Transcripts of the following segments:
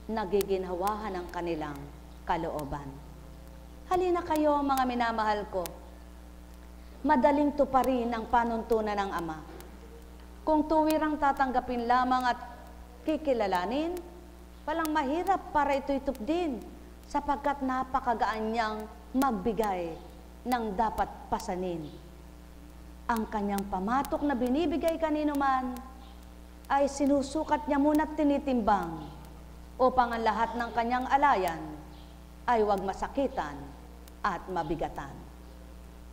nagiginhawahan ang kanilang kalooban. Halina kayo, mga minamahal ko, madaling tuparin ang panuntunan ng Ama. Kung tuwirang tatanggapin lamang at kikilalanin, walang mahirap para ito'y tupdin, sapagkat napakagaan niyang magbigay ng dapat pasanin. Ang kanyang pamatok na binibigay kanino man ay sinusukat niya muna't tinitimbang upang ang lahat ng kanyang alayan ay huwag masakitan at mabigatan.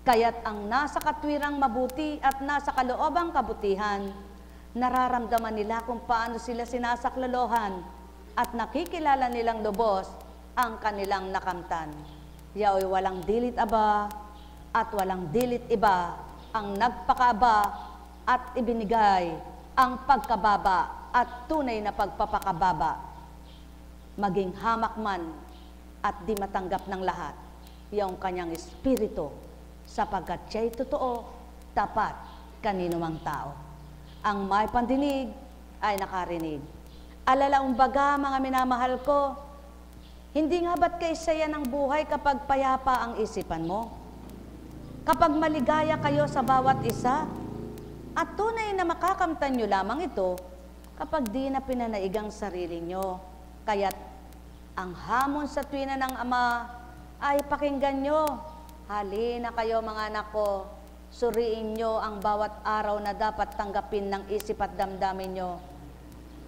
Kaya't ang nasa katwirang mabuti at nasa kaloobang kabutihan, nararamdaman nila kung paano sila sinasaklolohan at nakikilala nilang lubos ang kanilang nakamtan. Yaoy walang dilit aba at walang dilit iba ang nagpakaaba at ibinigay ang pagkababa at tunay na pagpapakababa. Maging hamak man at di matanggap ng lahat, yung kanyang espiritu, sapagkat siya'y totoo, tapat kanino mang tao. Ang may pandinig ay nakarinig. Alalaumbaga, mga minamahal ko, hindi nga ba't kaysaya ng buhay kapag payapa ang isipan mo? Kapag maligaya kayo sa bawat isa, at tunay na makakamtan nyo lamang ito kapag di na pinanaigang sarili nyo. Kaya't ang hamon sa tuwina ng Ama ay pakinggan nyo. Halina kayo, mga anak ko, suriin nyo ang bawat araw na dapat tanggapin ng isip at damdamin nyo.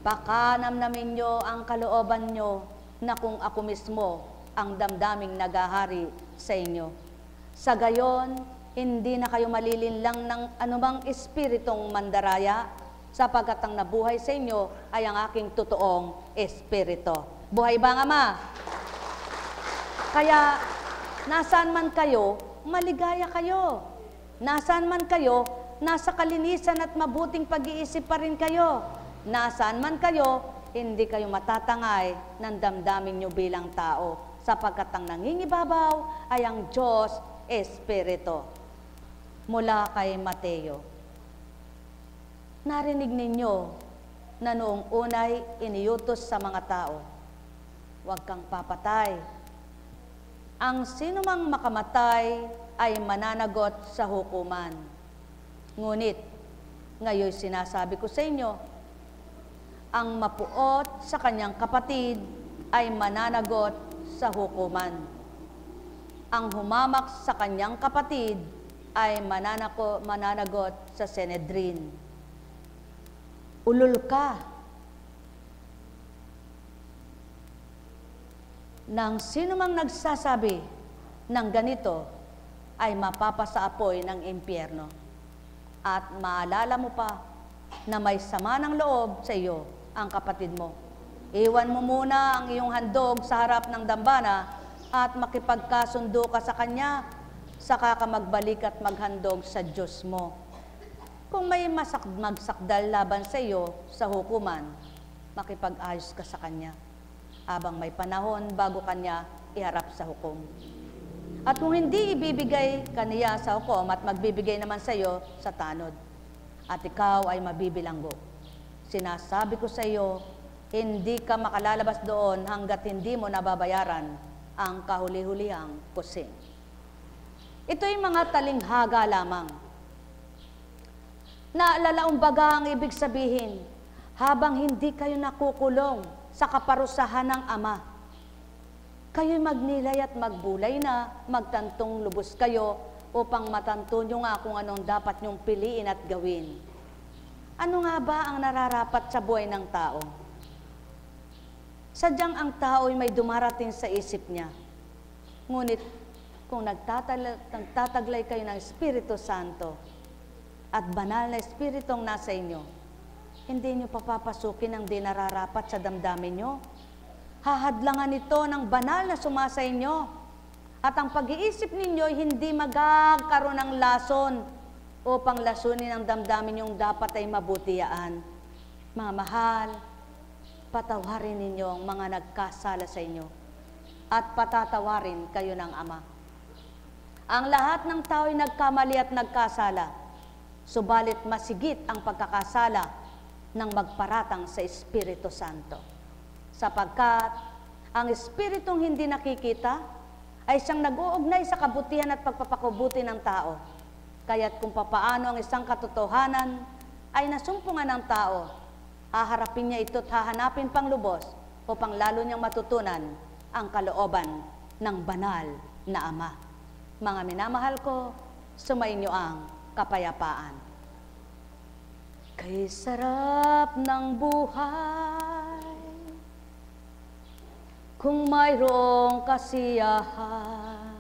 Pakanamnamin nyo ang kalooban nyo na kung ako mismo ang damdaming nagahari sa inyo. Sa gayon, hindi na kayo malilinlang ng anumang espiritong mandaraya, sapagkat ang nabuhay sa inyo ay ang aking totoong espiritu. Buhay ba, Ama? Kaya, nasaan man kayo, maligaya kayo. Nasaan man kayo, nasa kalinisan at mabuting pag-iisip pa rin kayo. Nasaan man kayo, hindi kayo matatangay ng damdamin nyo bilang tao, sapagkat ang nangingibabaw ay ang Diyos Espiritu. Mula kay Mateo. Narinig ninyo na noong unay iniutos sa mga tao, huwag kang papatay. Ang sinumang makamatay ay mananagot sa hukuman. Ngunit, ngayon sinasabi ko sa inyo, ang mapuot sa kanyang kapatid ay mananagot sa hukuman. Ang humamak sa kanyang kapatid ay mananagot sa Sanhedrin. Ulol ka nang sinumang nagsasabi ng ganito ay mapapasa apoy ng impyerno. At maalala mo pa na may sama ng loob sa iyo ang kapatid mo. Iwan mo muna ang iyong handog sa harap ng dambana at makipagkasundo ka sa kanya, saka ka magbalik at maghandog sa Diyos mo. Kung may magsakdal laban sa iyo sa hukuman, makipag-ayos ka sa kanya, habang may panahon bago kanya iharap sa hukom. At kung hindi ibibigay kaniya sa hukom at magbibigay naman sa iyo sa tanod, at ikaw ay mabibilanggo. Sinasabi ko sa iyo, hindi ka makalalabas doon hanggat hindi mo nababayaran ang kahuli-hulihang kusing. Ito'y mga talinghaga lamang. Naalalaumbaga ang ibig sabihin, habang hindi kayo nakukulong sa kaparusahan ng Ama, kayo'y magnilay at magbulay na, magtantong lubos kayo upang matanto nyo nga kung anong dapat nyong piliin at gawin. Ano nga ba ang nararapat sa buhay ng tao? Sadyang ang tao'y may dumarating sa isip niya. Ngunit kung nagtataglay kayo ng Espiritu Santo at banal na Espiritong nasa inyo, hindi nyo papapasukin ang di nararapat sa damdamin nyo. Hahadlangan ito ng banal na sumasa inyo. At ang pag-iisip ninyo hindi magkakaroon ng lason upang lasunin ang damdamin yung dapat ay mabutiyaan. Mga mahal, patawarin ninyo ang mga nagkasala sa inyo at patatawarin kayo ng Ama. Ang lahat ng tao'y nagkamali at nagkasala, subalit masigit ang pagkakasala ng magparatang sa Espiritu Santo. sapagkat ang espiritong hindi nakikita ay siyang nag-uugnay sa kabutihan at pagpapakubuti ng tao. Kaya't kung papaano ang isang katotohanan ay nasumpungan ng tao, haharapin niya ito at hahanapin pang lubos upang lalo niyang matutunan ang kalooban ng banal na Ama. Mga minamahal ko, sumainyo ang kapayapaan. Kay sarap ng buhay, kung mayroong kasiyahan.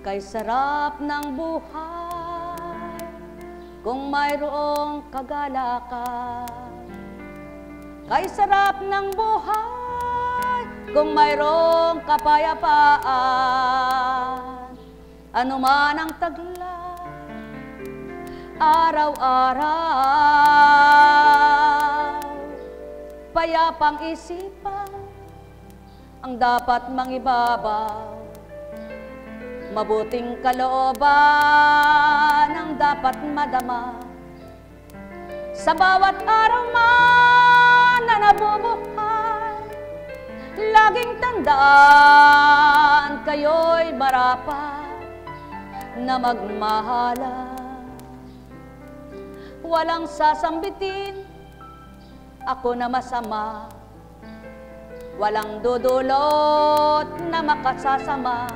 Kay sarap ng buhay, kung mayroong kagalakan. Kay sarap ng buhay, kung mayroong kapayapaan. Ano man ang taglay, araw-araw, payapang isipan ang dapat mangibabaw. Mabuting kalooban ang dapat madama. Sa bawat araw man na nabubuhay, laging tandaan kayo'y marapat na magmahalan. Walang sasambitin ako na masama, walang dudulot na makasasama,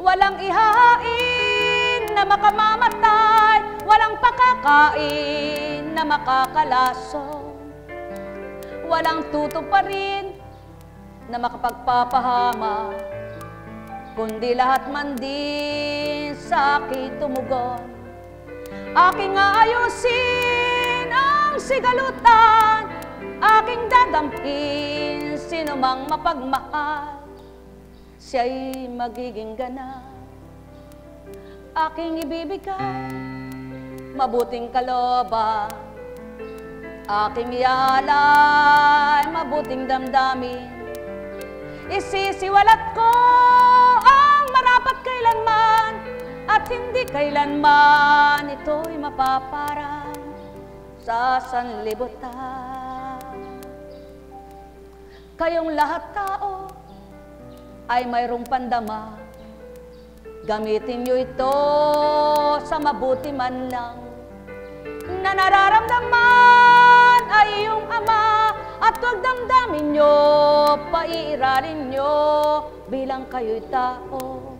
walang ihahain na makamamatay, walang pakakain na makakalason, walang tutuparin na makapagpapahama, kundi lahat man din sa akin tumugon. Aking aayusin ang sigalutan, aking dadamkin sino mang mapagmahal, siya'y magiging ganap. Aking ibibigay mabuting kalooban, aking ialay mabuting damdamin. Isisiwalat ko ang marapat kailanman, at hindi kailanman ito'y mapaparang sa sanlibutan. Kayong lahat tao ay mayroong pandama, gamitin nyo ito sa mabuti man lang. Na nararamdaman ay iyong Ama, at huwag damdamin nyo, paiiralin nyo bilang kayo'y tao.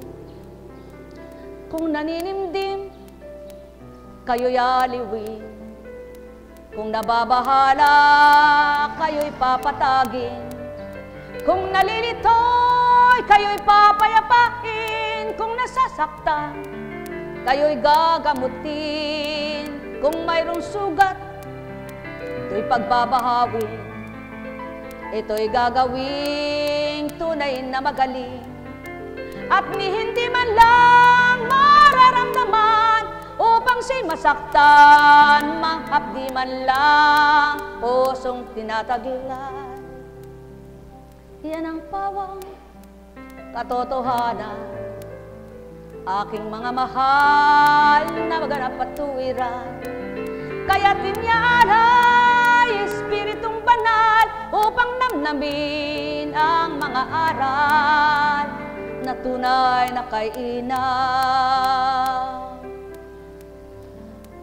Kung naninimdim, kayo'y aliwin. Kung nababahala, kayo'y papatagin. Kung nalilitoy, kayo'y papayapain. Kung nasasaktan, kayo'y gagamutin. Kung mayroong sugat, ito'y pagbabahawin. Ito'y gagawing tunay na magaling. At ni hindi man lang mararamdaman upang siya'y masaktan, manghapdi man lang pusong tinataglan. Yan ang pawang katotohanan, aking mga mahal na maganap at tuwiran. Kaya't inyaalay Espiritong Banal upang namnamin ang mga aral na tunay na kainaw.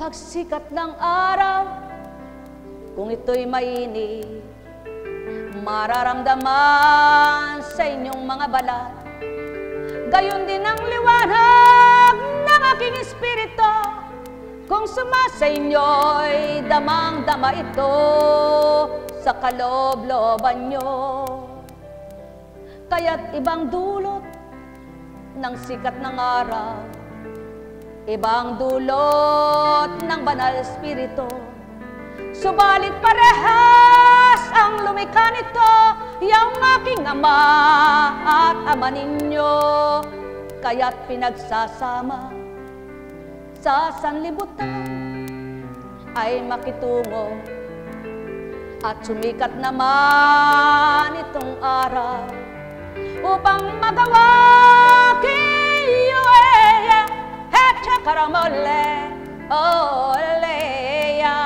Pagsikat ng araw, kung ito'y mainit, mararamdaman sa inyong mga balat. Gayon din ang liwanag ng aking espiritu, kung sumasa inyo'y damang-dama ito sa kaloob-looban nyo. Kaya't ibang dulot ng sikat ng araw, ibang dulot ng banal espiritu, subalit parehas ang lumikha nito, yung aking Ama at Ama ninyo. Kaya't pinagsasama sa sanlibutan ay makitungo, at sumikat naman itong araw upang magawa kayo chakaramole, oleya,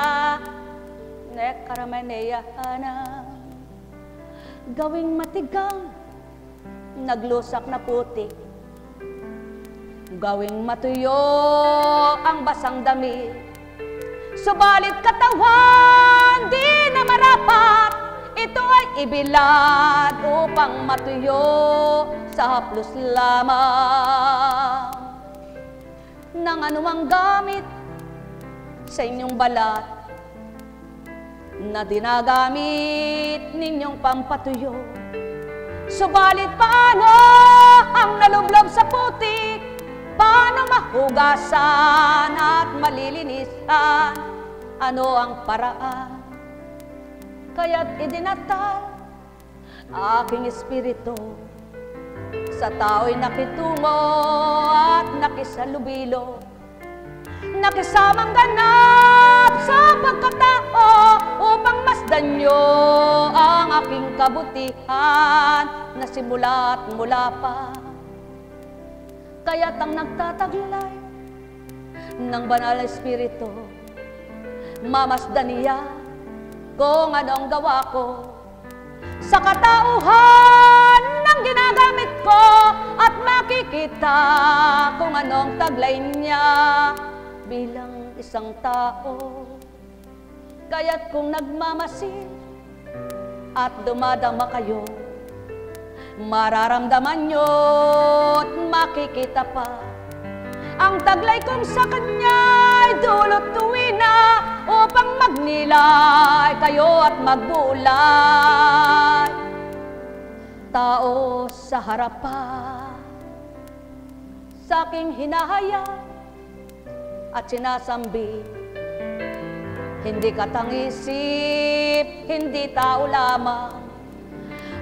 neka Karamaneyahanang gawing matigang, naglusak na putik. Gawing matuyo ang basang damit, subalit katawan di na marapat. Ito ay ibilad upang matuyo sa haplos lamang ng anumang gamit sa inyong balat na dinagamit ninyong pampatuyo. Subalit paano ang nalublob sa putik? Paano mahugasan at malilinisan? Ano ang paraan? Kaya't idinatal aking espiritu sa tao'y nakitungo at nakisalubilo, nakisamang ganap sa pagkatao upang masdan nyo ang aking kabutihan na simula't mula pa. Kaya't ang nagtataglay ng banal na espiritu, mamasdan niya kung anong gawa ko sa katauhan ng ginagamit ko, at makikita kung anong taglay niya bilang isang tao. Kaya't kung nagmamasid at dumadama kayo, mararamdaman nyo at makikita pa ang taglay kong sa kanya'y dulot tuwina upang magnilay kayo at magbulay. Tao sa harapan, sa aking hinahaya at sinasambi, hindi katangisip, hindi tao lamang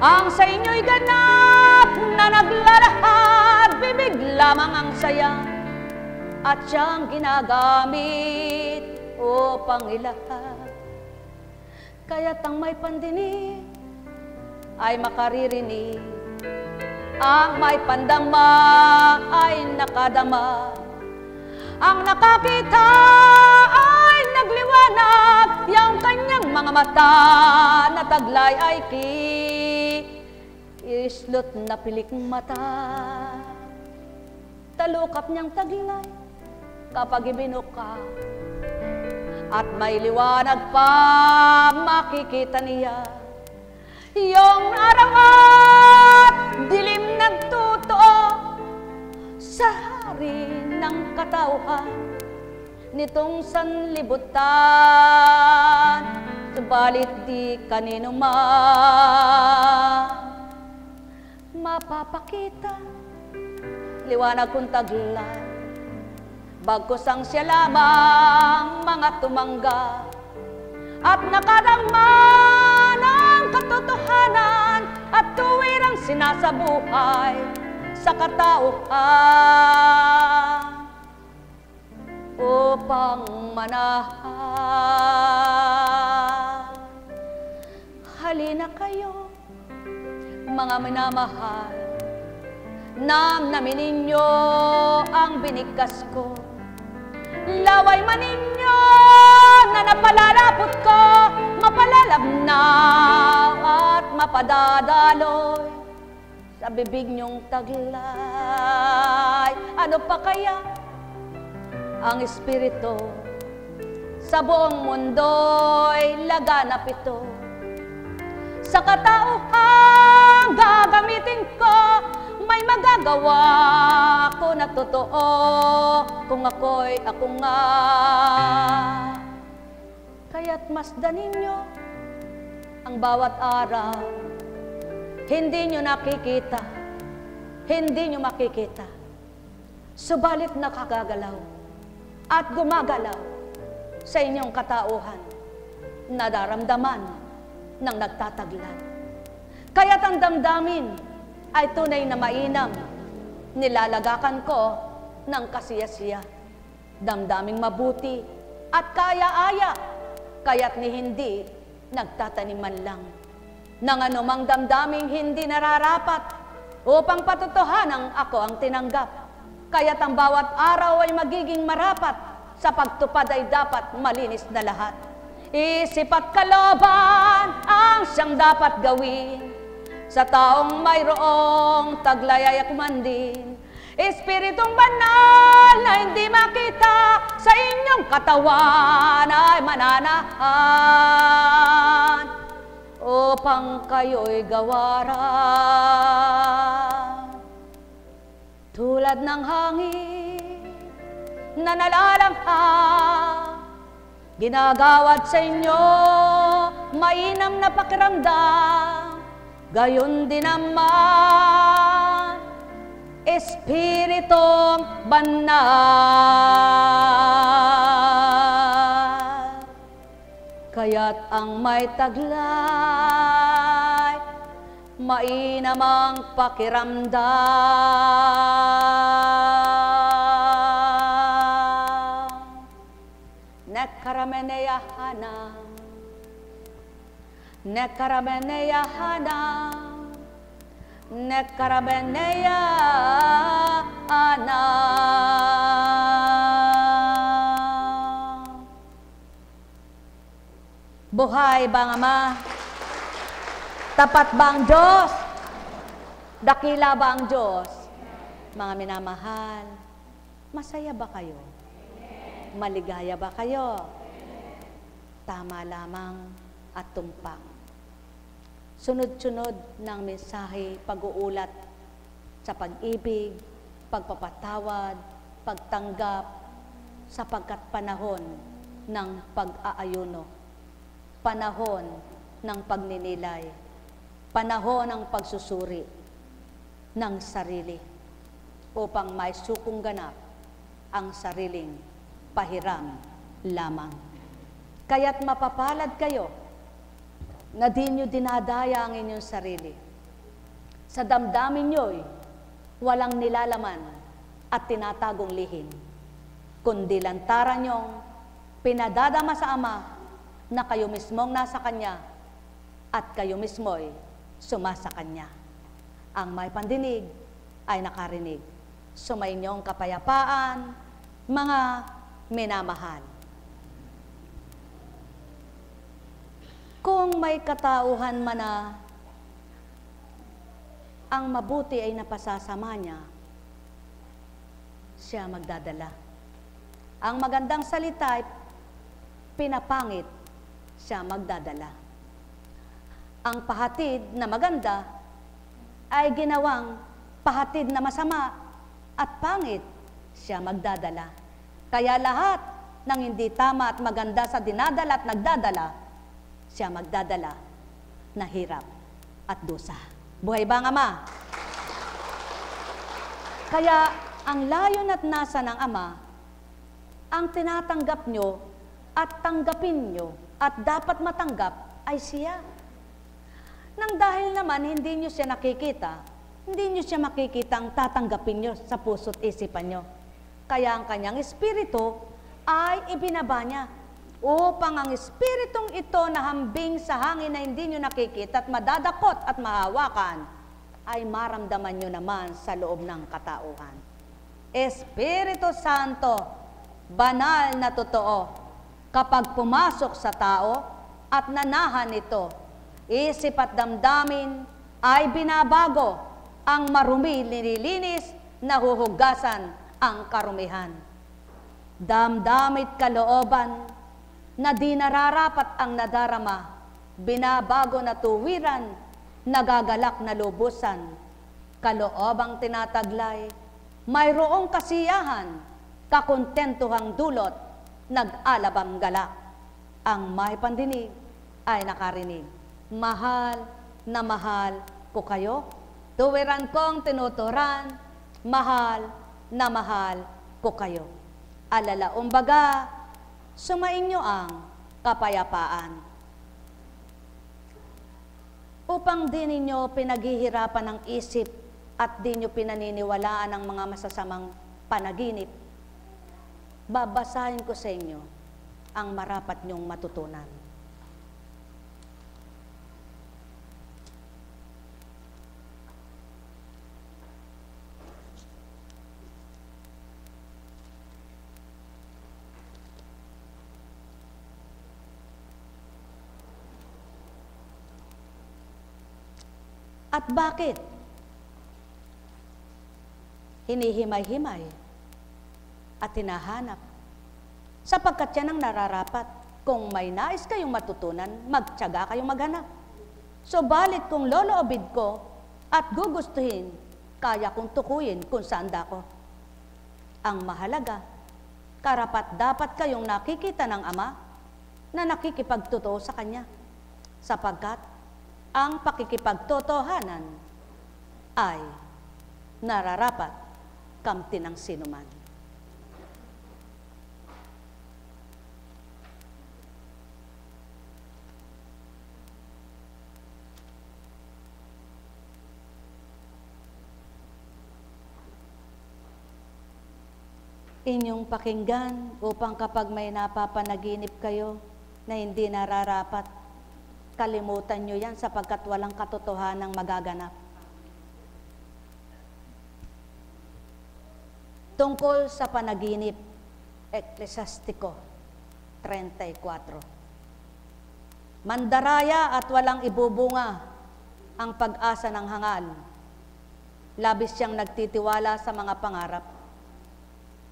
ang sa inyo'y ganap na naglalahad. Bibig lamang ang saya at siyang ginagamit upang ilahad. Kaya't ang may pandinig ay makaririnig, ang may pandama ay nakadama, ang nakakita ay nagliwanag, yung kanyang mga mata na taglay ay islot na pilik mata. Talukap niyang taglay kapag ibinuka, at may liwanag pa makikita niya. Yung araw at dilim nagtutuo sa hari ng katauhan nitong sanlibutan, subalit di kanino man mapapakita liwanag kung taglay, bagkus ang siya lamang mga tumangga at nakadama ng katotohanan at tuwirang sinasabuhay sa katauhan upang manahan. Halina kayo, mga minamahal, namnamin ninyo ang binigkas ko. Laway man ninyo na napalalapot ko, mapalalabnaw at mapadadaloy sa bibig niyong taglay. Ano pa kaya ang espiritu sa buong mundo'y laganap ito? Sa katauhan gagamitin ko, may magagawa ko na totoo kung ako'y ako nga. Kaya't masdan ninyo ang bawat araw, hindi nyo nakikita, hindi nyo makikita, subalit nakagagalaw at gumagalaw sa inyong katauhan, nadaramdaman ng nagtataglan. Kaya't ang damdamin ay tunay na mainam, nilalagakan ko ng kasiyasiya, damdaming mabuti at kaya-aya, kaya't ni hindi nagtataniman lang ng anumang damdaming hindi nararapat upang patotohanang ako ang tinanggap. Kaya't ang bawat araw ay magiging marapat, sa pagtupad ay dapat malinis na lahat. isip at kalooban ang siyang dapat gawin. Sa taong mayroong taglay ay kumandin, Espiritong banal na hindi makita sa inyong katawan ay mananahan upang kayo'y gawaran. Tulad ng hangin na nalalanghap, ginagawad sa inyo mainam na pakiramdam, gayon din naman Espiritong banal. Kaya't ang may taglay, mainam ang pakiramdam. Nekarameneyahanam, nekarameneyahanam, nekarameneyahanam. Buhay ba ang Ama? Tapat ba ang Diyos? Dakila ba ang Diyos? Mga minamahal, masaya ba kayo? Maligaya ba kayo? Tama lamang at tumpak. Sunod-sunod ng mensahe, pag-uulat sa pag-ibig, pagpapatawad, pagtanggap, sapagkat panahon ng pag-aayuno, panahon ng pagninilay, panahon ng pagsusuri ng sarili upang may sukong ganap ang sariling pahiram lamang. Kaya't mapapalad kayo na di nyo dinadaya ang inyong sarili. Sa damdamin nyo'y walang nilalaman at tinatagong lihim, kundi lantaran nyong pinadadama sa Ama na kayo mismong nasa Kanya at kayo mismo'y sumasa Kanya. Ang may pandinig ay nakarinig. Sumainyong kapayapaan, mga minamahal. Kung may katauhan man na ang mabuti ay napasasama niya, siya magdadala. Ang magandang salita ay pinapangit, siya magdadala. Ang pahatid na maganda ay ginawang pahatid na masama at pangit, siya magdadala. Kaya lahat ng hindi tama at maganda sa dinadala at nagdadala, siya magdadala na hirap at dusa. Buhay ba ang Ama? Kaya ang layon at nasa ng Ama, ang tinatanggap nyo at tanggapin nyo at dapat matanggap ay siya. Nang dahil naman hindi nyo siya nakikita, hindi nyo siya makikita ang tatanggapin nyo sa puso't isipan nyo. Kaya ang kanyang espiritu ay ibinaba niya upang ang espiritong ito na hambing sa hangin na hindi nyo nakikita at madadakot at mahawakan ay maramdaman nyo naman sa loob ng katauhan. Espiritu Santo, banal na totoo, kapag pumasok sa tao at nanahan ito, isip at damdamin ay binabago, ang marumi nililinis, nahuhugasan ang karumihan. Damdamit kalooban, na di nararapat ang nadarama, binabago na tuwiran, nagagalak na lubusan, kaloobang tinataglay, mayroong kasiyahan, kakontentuhang dulot, nag-alabang galak. Ang may pandinig ay nakarinig, mahal na mahal ko kayo, tuwiran kong tinuturan, mahal na mahal ko kayo. Alala umbaga, sumainyo ang kapayapaan. Upang di ninyo pinaghihirapan ng isip at di nyo pinaniniwalaan ang mga masasamang panaginip, babasahin ko sa inyo ang marapat nyong matutunan. At bakit? Hinihimay-himay at hinahanap. Sapagkat yan ang nararapat. Kung may nais kayong matutunan, magtiyaga kayong maghanap. Subalit kung loloobid ko at gugustuhin, kaya kong tukuyin kung saan dako. Ang mahalaga, karapat dapat kayong nakikita ng Ama na nakikipagtotoo sa Kanya, sapagkat ang pakikipagtotohanan ay nararapat kamti ng sinuman. Inyong pakinggan upang kapag may napapanaginip kayo na hindi nararapat, kalimutan nyo yan sapagkat walang katotohanang magaganap. Tungkol sa panaginip, Eklesiastiko 34. Mandaraya at walang ibubunga ang pag-asa ng hangal. Labis siyang nagtitiwala sa mga pangarap.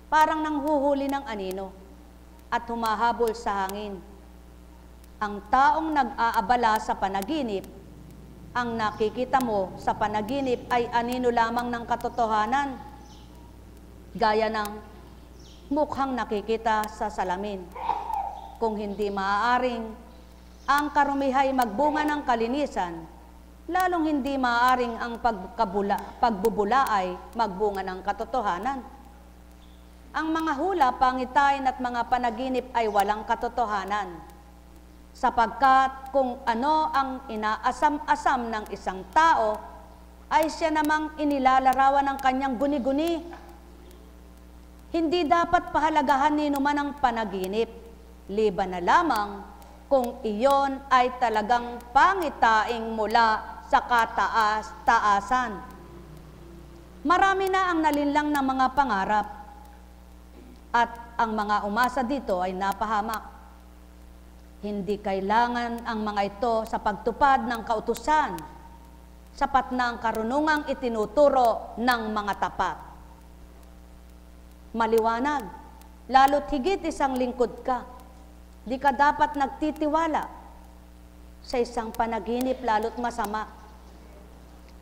Parang nanghuhuli ng anino at humahabol sa hangin. Ang taong nag-aabala sa panaginip, ang nakikita mo sa panaginip ay anino lamang ng katotohanan, gaya ng mukhang nakikita sa salamin. Kung hindi maaaring ang karumihay magbunga ng kalinisan, lalong hindi maaaring ang pagbubula ay magbunga ng katotohanan. Ang mga hula, pangitain at mga panaginip ay walang katotohanan, sapagkat kung ano ang inaasam-asam ng isang tao, ay siya namang inilalarawan ng kanyang guni-guni. Hindi dapat pahalagahan ni numan ang panaginip, liban na lamang kung iyon ay talagang pangitaing mula sa kataas-taasan. Marami na ang nalinlang ng mga pangarap, at ang mga umasa dito ay napahamak. Hindi kailangan ang mga ito sa pagtupad ng kautusan. Sapat na ang karunungang itinuturo ng mga tapat. Maliwanag, lalo't higit isang lingkod ka. Di ka dapat nagtitiwala sa isang panaginip lalo't masama.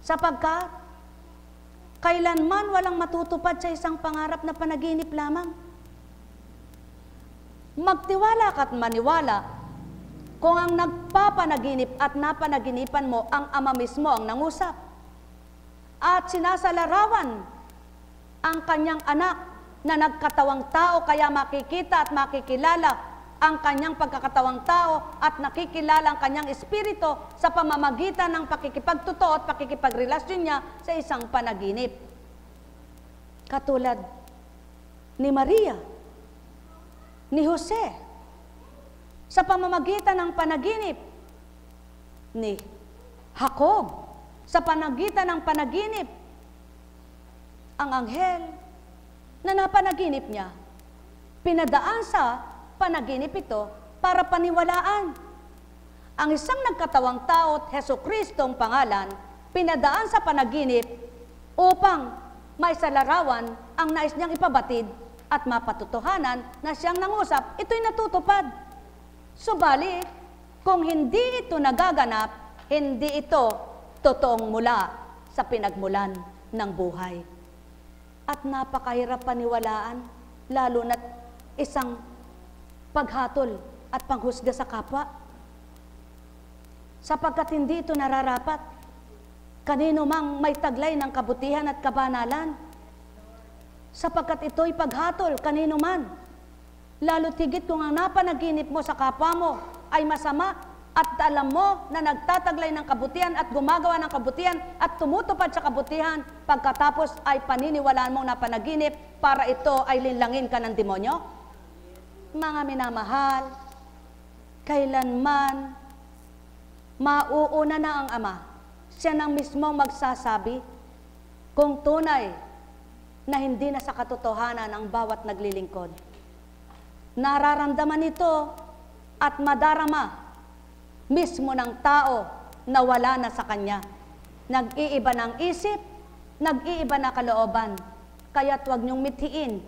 Sapagkat kailanman walang matutupad sa isang pangarap na panaginip lamang. Magtiwala ka't maniwala kung ang nagpapanaginip at napanaginipan mo ang Ama mismo ang nangusap at sinasalarawan ang kanyang anak na nagkatawang tao, kaya makikita at makikilala ang kanyang pagkakatawang tao at nakikilala ang kanyang espiritu sa pamamagitan ng pakikipagtotoo at pakikipagrelasyon niya sa isang panaginip. Katulad ni Maria, ni Jose, sa pamamagitan ng panaginip, ni Jacob, sa pamamagitan ng panaginip, ang anghel na napanaginip niya, pinadaan sa panaginip ito para paniwalaan. Ang isang nagkatawang tao, Jesucristo ang pangalan, pinadaan sa panaginip upang maisalarawan ang nais niyang ipabatid at mapatutuhanan na siyang nangusap, ito'y natutupad. Subalit, kung hindi ito nagaganap, hindi ito totoong mula sa pinagmulan ng buhay. At napakahirap paniwalaan, lalo na't isang paghatol at panghusga sa kapwa. Sapagkat hindi ito nararapat. Kanino mang may taglay ng kabutihan at kabanalan, sapagkat ito'y paghatol kanino man. Lalo tigit kung ang napanaginip mo sa kapwa mo ay masama at alam mo na nagtataglay ng kabutihan at gumagawa ng kabutihan at tumutupad sa kabutihan, pagkatapos ay paniniwalaan mong napanaginip para ito ay linlangin ka ng demonyo. Mga minamahal, kailanman mauuna na ang Ama. Siya nang mismo magsasabi kung tunay na hindi na sa katotohanan ang bawat naglilingkod. Nararamdaman ito at madarama mismo ng tao na wala na sa kanya. Nag-iiba ng isip, nag-iiba na kalooban. Kaya't huwag niyong mithiin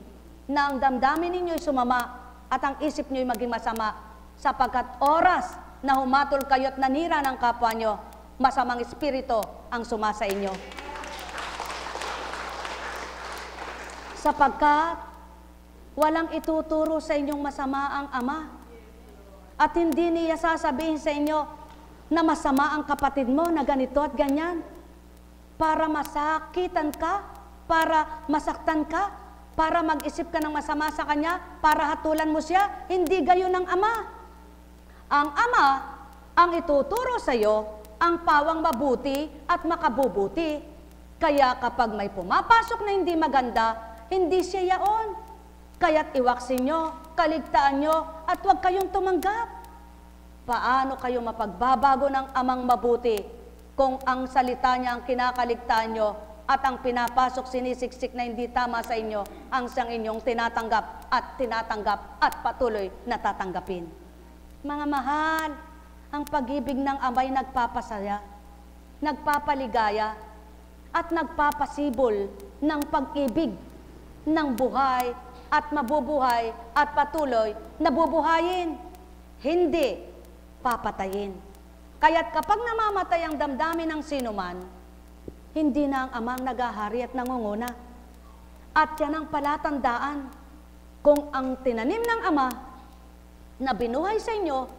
na ang damdamin ninyo'y sumama at ang isip nyo'y maging masama, sapagkat oras na humatol kayo't nanira ng kapwa nyo, masamang espiritu ang sumasa inyo. Sapagkat walang ituturo sa inyong masama ang Ama, at hindi niya sasabihin sa inyo na masama ang kapatid mo na ganito at ganyan, para masakitan ka, para masaktan ka, para mag-isip ka ng masama sa kanya, para hatulan mo siya. Hindi gayon ang Ama. Ang Ama ang ituturo sa iyo ang pawang mabuti at makabubuti. Kaya kapag may pumapasok na hindi maganda, hindi siya yaon. Kaya't iwaksin nyo, kaligtaan nyo, at huwag kayong tumanggap. Paano kayo mapagbabago ng Amang mabuti kung ang salita niya ang kinakaligtaan nyo at ang pinapasok sinisiksik na hindi tama sa inyo ang siyang inyong tinatanggap at patuloy na tatanggapin? Mga mahal, ang pag-ibig ng Ama'y nagpapasaya, nagpapaligaya, at nagpapasibol ng pag-ibig ng buhay at mabubuhay at patuloy na bubuhayin, hindi papatayin. Kaya't kapag namamatay ang damdamin ng sinuman, hindi na ang Amang naghahari at nangunguna. At yan ang palatandaan kung ang tinanim ng Ama na binuhay sa inyo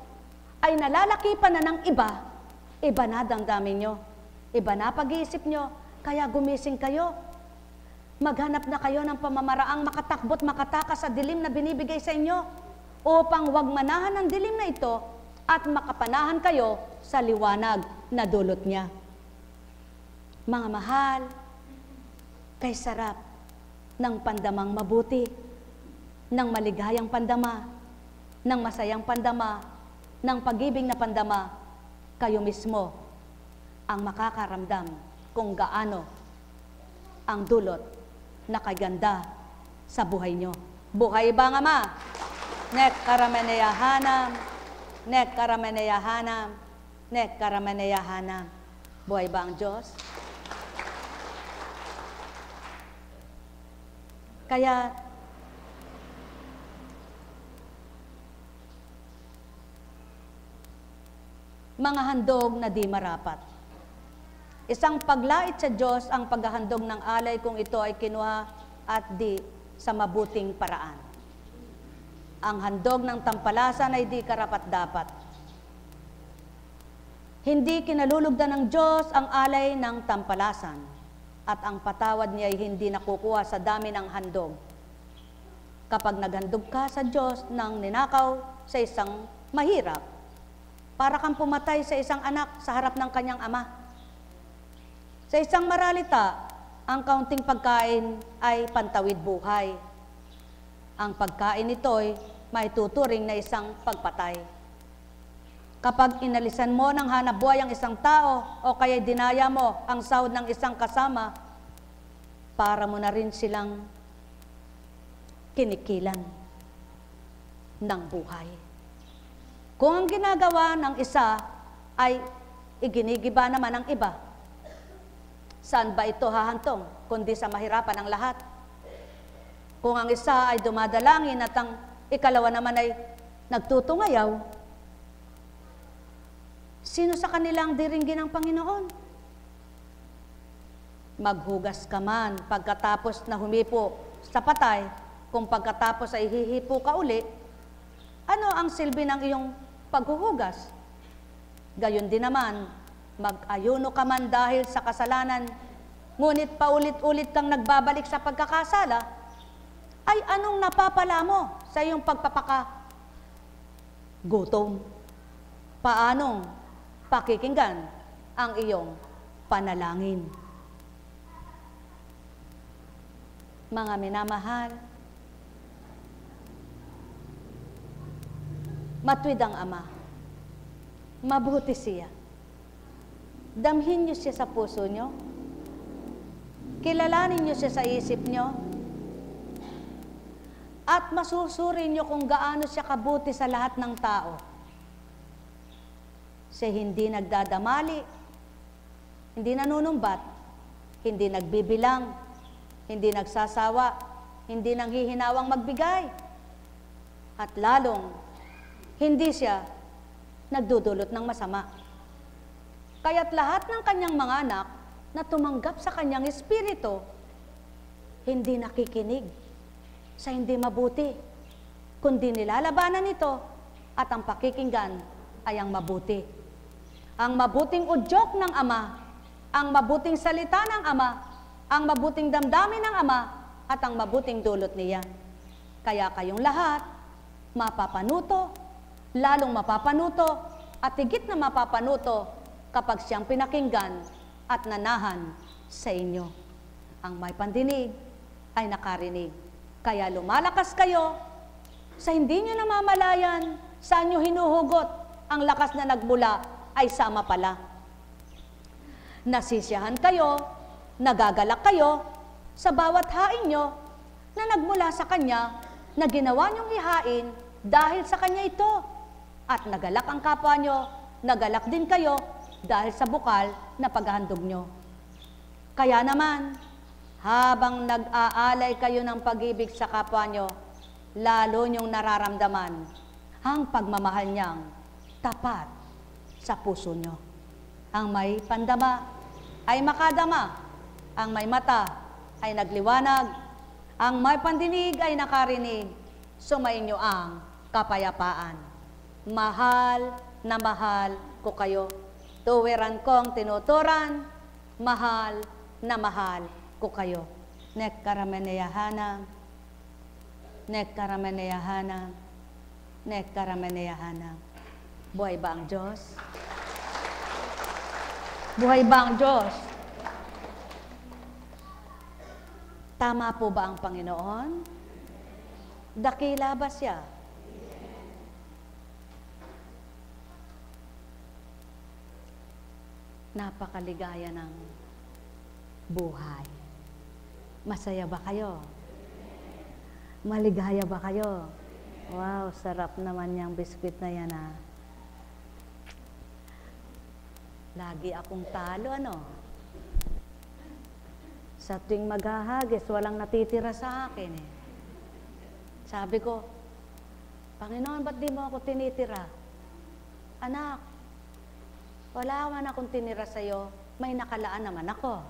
ay nalalaki pa na ng iba, iba na damdamin nyo, iba na pag-iisip nyo, kaya gumising kayo. Maghanap na kayo ng pamamaraang makatakbo't makatakas sa dilim na binibigay sa inyo upang wag manahan ang dilim na ito at makapanahan kayo sa liwanag na dulot niya. Mga mahal, kay sarap ng pandamang mabuti, ng maligayang pandama, ng masayang pandama, ng pag-ibig na pandama, kayo mismo ang makakaramdam kung gaano ang dulot na kaganda sa buhay nyo. Buhay ba nga ma? Nek karameneyahanam, nek karameneyahanam, nek karameneyahanam. Buhay ba ang Diyos? Kaya, mga handog na di marapat. Isang paglait sa Diyos ang paghahandog ng alay kung ito ay kinuha at di sa mabuting paraan. Ang handog ng tampalasan ay di karapat-dapat. Hindi kinalulugdan ng Diyos ang alay ng tampalasan, at ang patawad niya ay hindi nakukuha sa dami ng handog. Kapag naghandog ka sa Diyos ng ninakaw sa isang mahirap, para kang pumatay sa isang anak sa harap ng kanyang ama. Sa isang maralita, ang kaunting pagkain ay pantawid buhay. Ang pagkain nito'y may tuturing na isang pagpatay. Kapag inalisan mo ng hanapbuhay ang isang tao o kaya dinaya mo ang sahod ng isang kasama, para mo na rin silang kinikilan ng buhay. Kung ang ginagawa ng isa ay iginigiba naman ng iba, saan ba ito hahantong kundi sa mahirapan ng lahat? Kung ang isa ay dumadalangin at ang ikalawa naman ay nagtutungayaw, sino sa kanilang diringgin ng Panginoon? Maghugas ka man pagkatapos na humipo sa patay, kung pagkatapos ay hihipo ka uli, ano ang silbi ng iyong paghuhugas? Gayon din naman, mag-ayuno ka man dahil sa kasalanan, ngunit paulit-ulit kang nagbabalik sa pagkakasala, ay anong napapala mo sa iyong gutom? Paanong pakikinggan ang iyong panalangin? Mga minamahal, matuwid ang Ama, mabuti siya. Damhin niyo siya sa puso niyo, kilalanin niyo siya sa isip niyo, at masusuri niyo kung gaano siya kabuti sa lahat ng tao. Siya hindi nagdadamali, hindi nanunumbat, hindi nagbibilang, hindi nagsasawa, hindi nanghihinawang magbigay, at lalong hindi siya nagdudulot ng masama. Kaya't lahat ng kanyang mga anak na tumanggap sa kanyang espiritu, hindi nakikinig sa hindi mabuti, kundi nilalabanan ito at ang pakikinggan ay ang mabuti. Ang mabuting udyok ng Ama, ang mabuting salita ng Ama, ang mabuting damdamin ng Ama, at ang mabuting dulot niya. Kaya kayong lahat, mapapanuto, lalong mapapanuto, at higit na mapapanuto kapag siyang pinakinggan at nanahan sa inyo. Ang may pandinig ay nakarinig. Kaya lumalakas kayo sa hindi nyo namamalayan, saan nyo hinuhugot ang lakas na nagmula ay sa Ama pala. Nasisiyahan kayo, nagagalak kayo sa bawat hain nyo na nagmula sa Kanya na ginawa nyong ihain dahil sa Kanya ito. At nagalak ang kapwa nyo, nagalak din kayo dahil sa bukal na paghahandog nyo. Kaya naman, habang nag-aalay kayo ng pag-ibig sa kapwa nyo, lalo nyong nararamdaman ang pagmamahal niyang tapat sa puso nyo. Ang may pandama ay makadama, ang may mata ay nagliwanag, ang may pandinig ay nakarinig, sumainyo ang kapayapaan. Mahal na mahal ko kayo. Tuwiran kong tinuturan, mahal na mahal ko kayo. Nekkarameneyahanam, nekkarameneyahanam, nekkarameneyahanam. Buhay ba ang Diyos? Buhay ba ang Diyos? Tama po ba ang Panginoon? Dakila ba siya? Napakaligaya ng buhay. Masaya ba kayo? Maligaya ba kayo? Wow, sarap naman yung biskwit na yan, ha? Lagi akong talo, ano? Sa tuwing maghahagis, walang natitira sa akin, eh. Sabi ko, Panginoon, ba't di mo ako tinitira? Anak, wala man akong tinira sa'yo, may nakalaan naman ako.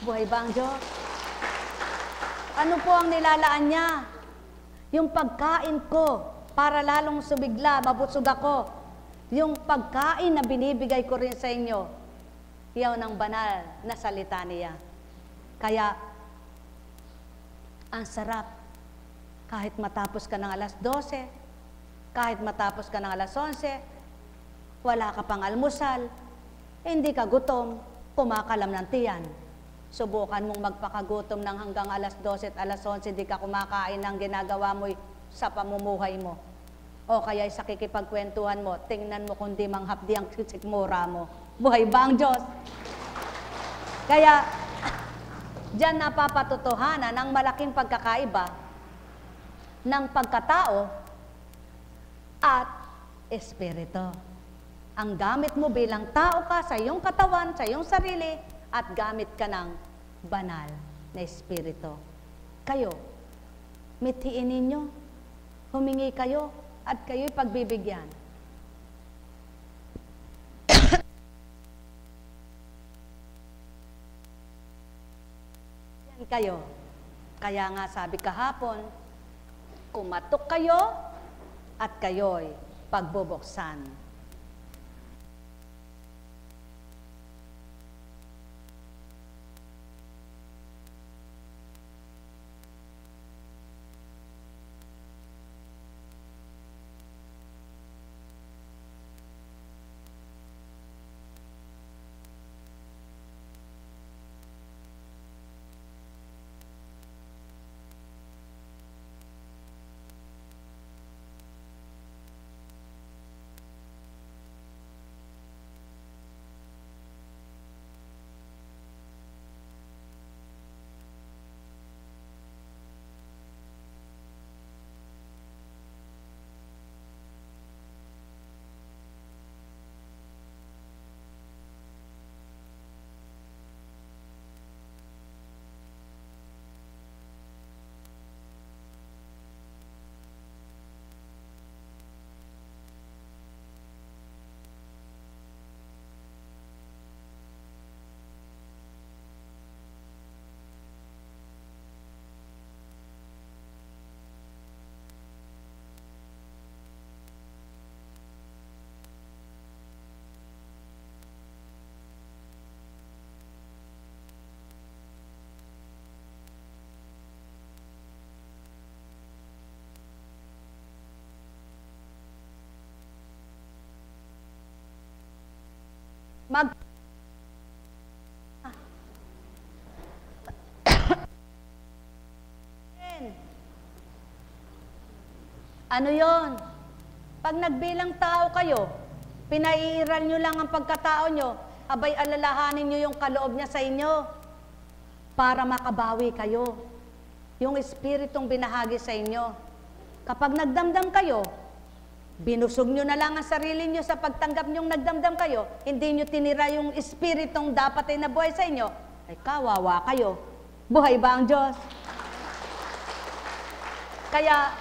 Buhay ba ang Diyos? Ano po ang nilalaan niya? Yung pagkain ko, para lalong sumigla, mabusog ako. Yung pagkain na binibigay ko rin sa inyo, yaw ng banal na salita niya. Kaya, ang sarap, kahit matapos ka ng alas 12, kahit matapos ka ng alas 11, wala ka pang almusal, hindi ka gutom, kumakalam ng tiyan. Subukan mong magpakagutom ng hanggang alas 12 at alas 11, di ka kumakain ng ginagawa mo sa pamumuhay mo. O kaya sa kikipagkwentuhan mo, tingnan mo kung di manghapdi ang sikmura mo. Buhay ba ang Diyos? Kaya, diyan napapatotohanan ang malaking pagkakaiba ng pagkatao at espiritu. Ang gamit mo bilang tao ka sa iyong katawan, sa iyong sarili, at gamit ka ng banal na espiritu. Kayo, mithiin ninyo, humingi kayo, at kayo'y pagbibigyan. Yan kayo. Kaya nga sabi kahapon, kumatok kayo, at kayo'y pagbubuksan. Ano yon? Pag nagbilang tao kayo, pinaiiral nyo lang ang pagkatao nyo, abay alalahanin nyo yung kaloob niya sa inyo para makabawi kayo. Yung espiritong binahagi sa inyo. Kapag nagdamdam kayo, binusog nyo na lang ang sarili nyo sa pagtanggap nyong nagdamdam kayo, hindi nyo tinira yung espiritong dapat ay nabuhay sa inyo, ay kawawa kayo. Buhay ba ang Diyos? Kaya,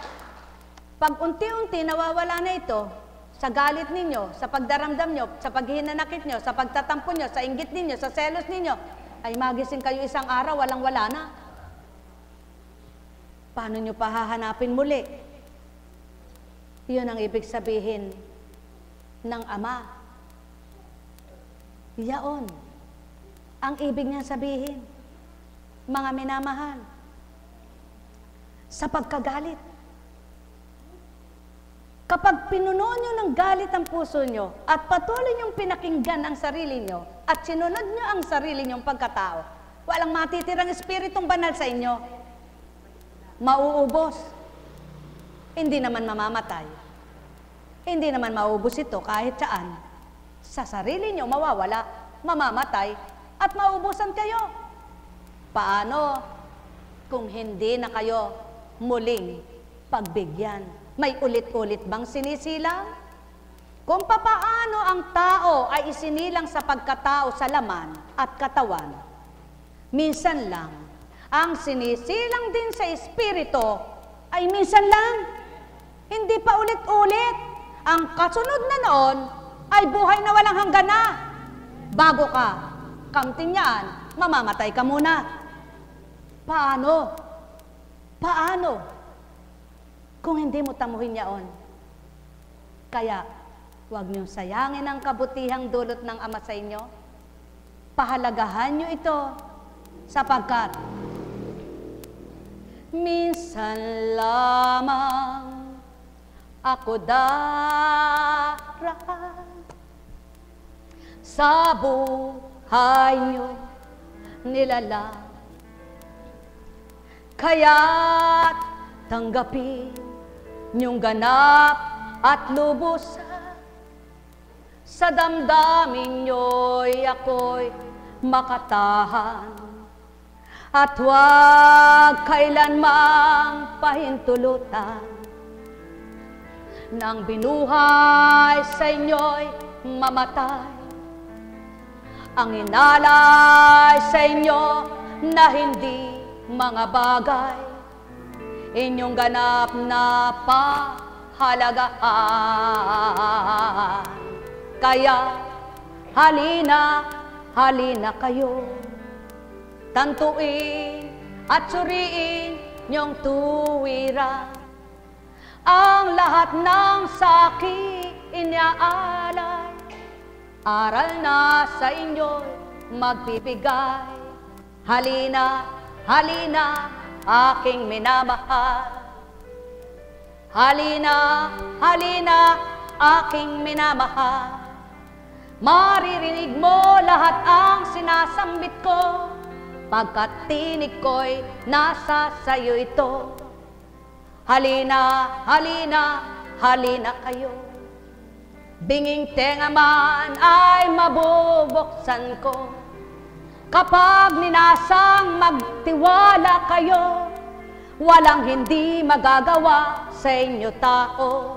pag unti-unti nawawala na ito, sa galit ninyo, sa pagdaramdam nyo, sa paghihinanakit nyo, sa pagtatampo nyo, sa inggit ninyo, sa selos ninyo, ay magising kayo isang araw, walang-wala na. Paano nyo pahahanapin muli? Yun ang ibig sabihin ng Ama. Yaon. Ang ibig niya sabihin, mga minamahal, sa pagkagalit. Kapag pinuno nyo ng galit ang puso nyo at patuloy nyong pinakinggan ang sarili nyo at sinunod nyo ang sarili nyong pagkatao, walang matitirang espiritong banal sa inyo. Mauubos. Hindi naman mamamatay. Hindi naman mauubos ito kahit saan. Sa sarili nyo mawawala, mamamatay, at mauubusan kayo. Paano kung hindi na kayo muling pagbigyan? May ulit-ulit bang sinisilang? Kung papaano ang tao ay isinilang sa pagkatao sa laman at katawan, minsan lang. Ang sinisilang din sa espiritu ay minsan lang. Hindi pa ulit-ulit. Ang kasunod na noon ay buhay na walang hanggan na. Bago ka kamtin yan, mamamatay ka muna. Paano? Paano? Kung hindi mo tamuhin yaon. Kaya, huwag niyong sayangin ang kabutihang dulot ng Ama sa inyo. Pahalagahan niyo ito, sapagkat minsan lamang ako daraan sa buhay niyo nilalang. Kaya't tanggapin niyong ganap at lubusan, sa damdamin niyo'y ako'y makatahan, at huwag kailanmang pahintulutan, nang binuhay sa inyo'y mamatay, ang inalay sa inyo na hindi mga bagay, inyong ganap na pahalagahan. Kaya halina, halina kayo, tantuin at suriin niyong tuwira, ang lahat ng sakit inaalay, aral na sa inyo'y magbibigay. Halina, halina, aking minamahal. Halina, halina, aking minamahal. Maririnig mo lahat ang sinasambit ko, pagkat tinig ko'y nasa sayo ito. Halina, halina, halina kayo. Binging tenga man ay mabubuksan ko, kapag ninasang magtiwala kayo, walang hindi magagawa sa inyo tao.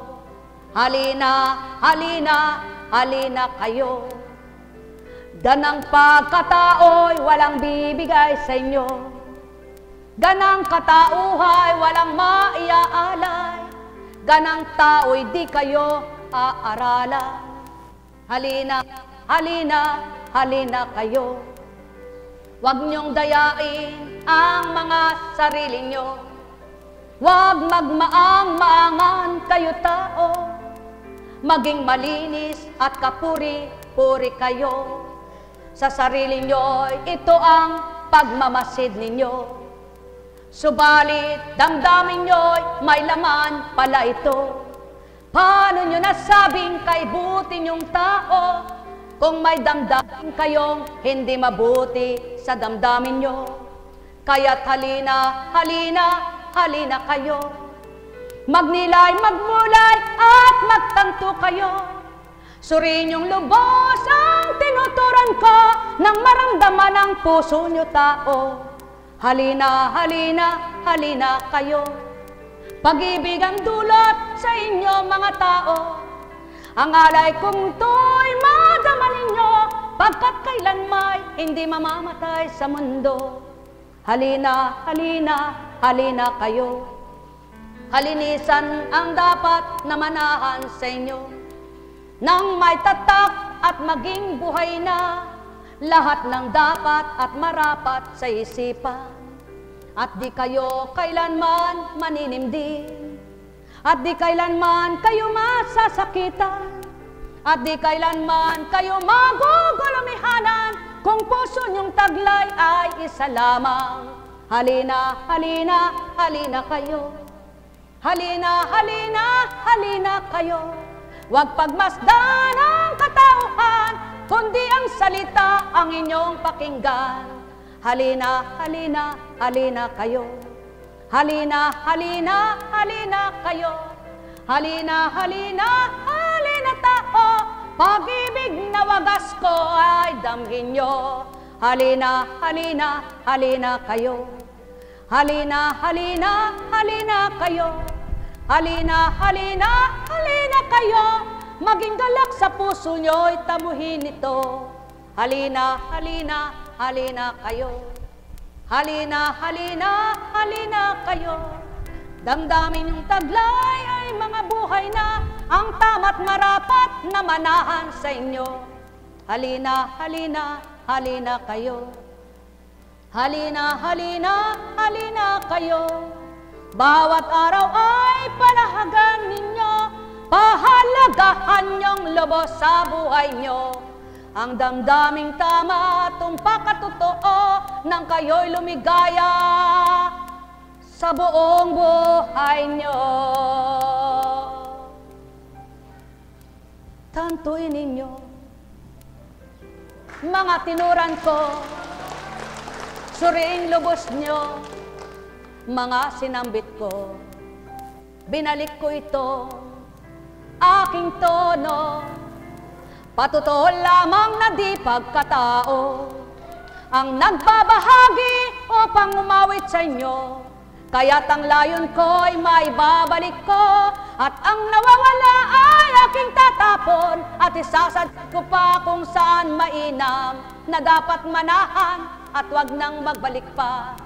Halina, halina, halina kayo. Ganang pagkatao'y walang bibigay sa inyo, ganang katauhay walang maiaalay, ganang tao'y di kayo aaralan. Halina, halina, halina kayo. Huwag niyong dayain ang mga sarili niyo, huwag magmaang-maangan kayo tao, maging malinis at kapuri-puri kayo. Sa sarili niyo, ito ang pagmamasid ninyo. Subalit, damdamin niyo'y may laman pala ito. Paano niyo nasabing kaibuti niyong tao, kung may damdamin kayong hindi mabuti sa damdamin nyo. Kaya't halina, halina, halina kayo. Magnilay, magmulay at magtanto kayo. Suriin yung lubos ang tinuturan ko nang maramdaman ang puso nyo tao. Halina, halina, halina kayo. Pag-ibig ang dulot sa inyo mga tao. Ang alay kong to'y madama ninyo, pagkat kailan may hindi mamamatay sa mundo. Halina, halina, halina kayo. Kalinisan ang dapat na manahan sa inyo. Nang may tatak at maging buhay na, lahat ng dapat at marapat sa isipan. At di kayo kailanman maninimdim. At di kailanman kayo masasakitan. At di kailanman kayo magugulumihanan, kung puso niyong taglay ay isa lamang. Halina, halina, halina kayo. Halina, halina, halina kayo. Huwag pagmasdan ang katauhan, kundi ang salita ang inyong pakinggan. Halina, halina, halina kayo. Halina, halina, halina kayo. Halina, halina, halina tao. Pag-ibig na wagas ko ay damhin nyo. Halina, halina, halina kayo. Halina, halina, halina kayo. Halina, halina, halina kayo. Maging galak sa puso nyo'y tamuhin ito. Halina, halina, halina kayo. Halina, halina, halina kayo. Damdamin yung taglay ay mga buhay na, ang tama't marapat na manahan sa inyo. Halina, halina, halina kayo. Halina, halina, halina kayo. Bawat araw ay palahagan ninyo, pahalagahan niyong lubos sa buhay nyo. Ang damdaming tama, tumpak at totoo, nang kayo'y lumigaya sa buong buhay nyo. Tantuin ninyo, mga tinuran ko, suriing lubos nyo, mga sinambit ko. Binalik ko ito, aking tono, patutuo lamang na di pagkatao, ang nagbabahagi upang umawit sa inyo. Kaya't ang layon ko'y may babalik ko, at ang nawawala ay aking tatapon, at isasadya ko pa kung saan mainam, na dapat manahan at wag nang magbalik pa.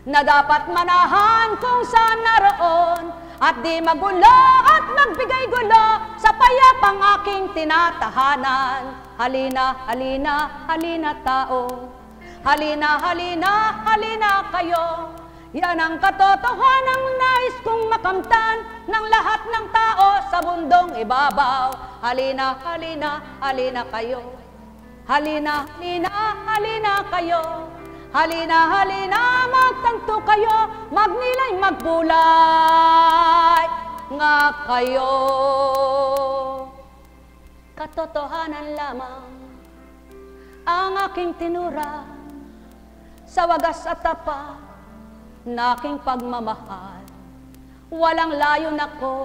Na dapat manahan kung saan naroon, at di magulo at magbigay gulo sa payapang aking tinatahanan. Halina, halina, halina tao. Halina, halina, halina kayo. Yan ang katotohanang nais kong makamtan ng lahat ng tao sa mundong ibabaw. Halina, halina, halina kayo. Halina, halina, halina kayo. Halina, halina, magtanto kayo, magnilay, magbulay nga kayo. Katotohanan lamang ang aking tinura, sa wagas at tapat na aking pagmamahal. Walang layon ako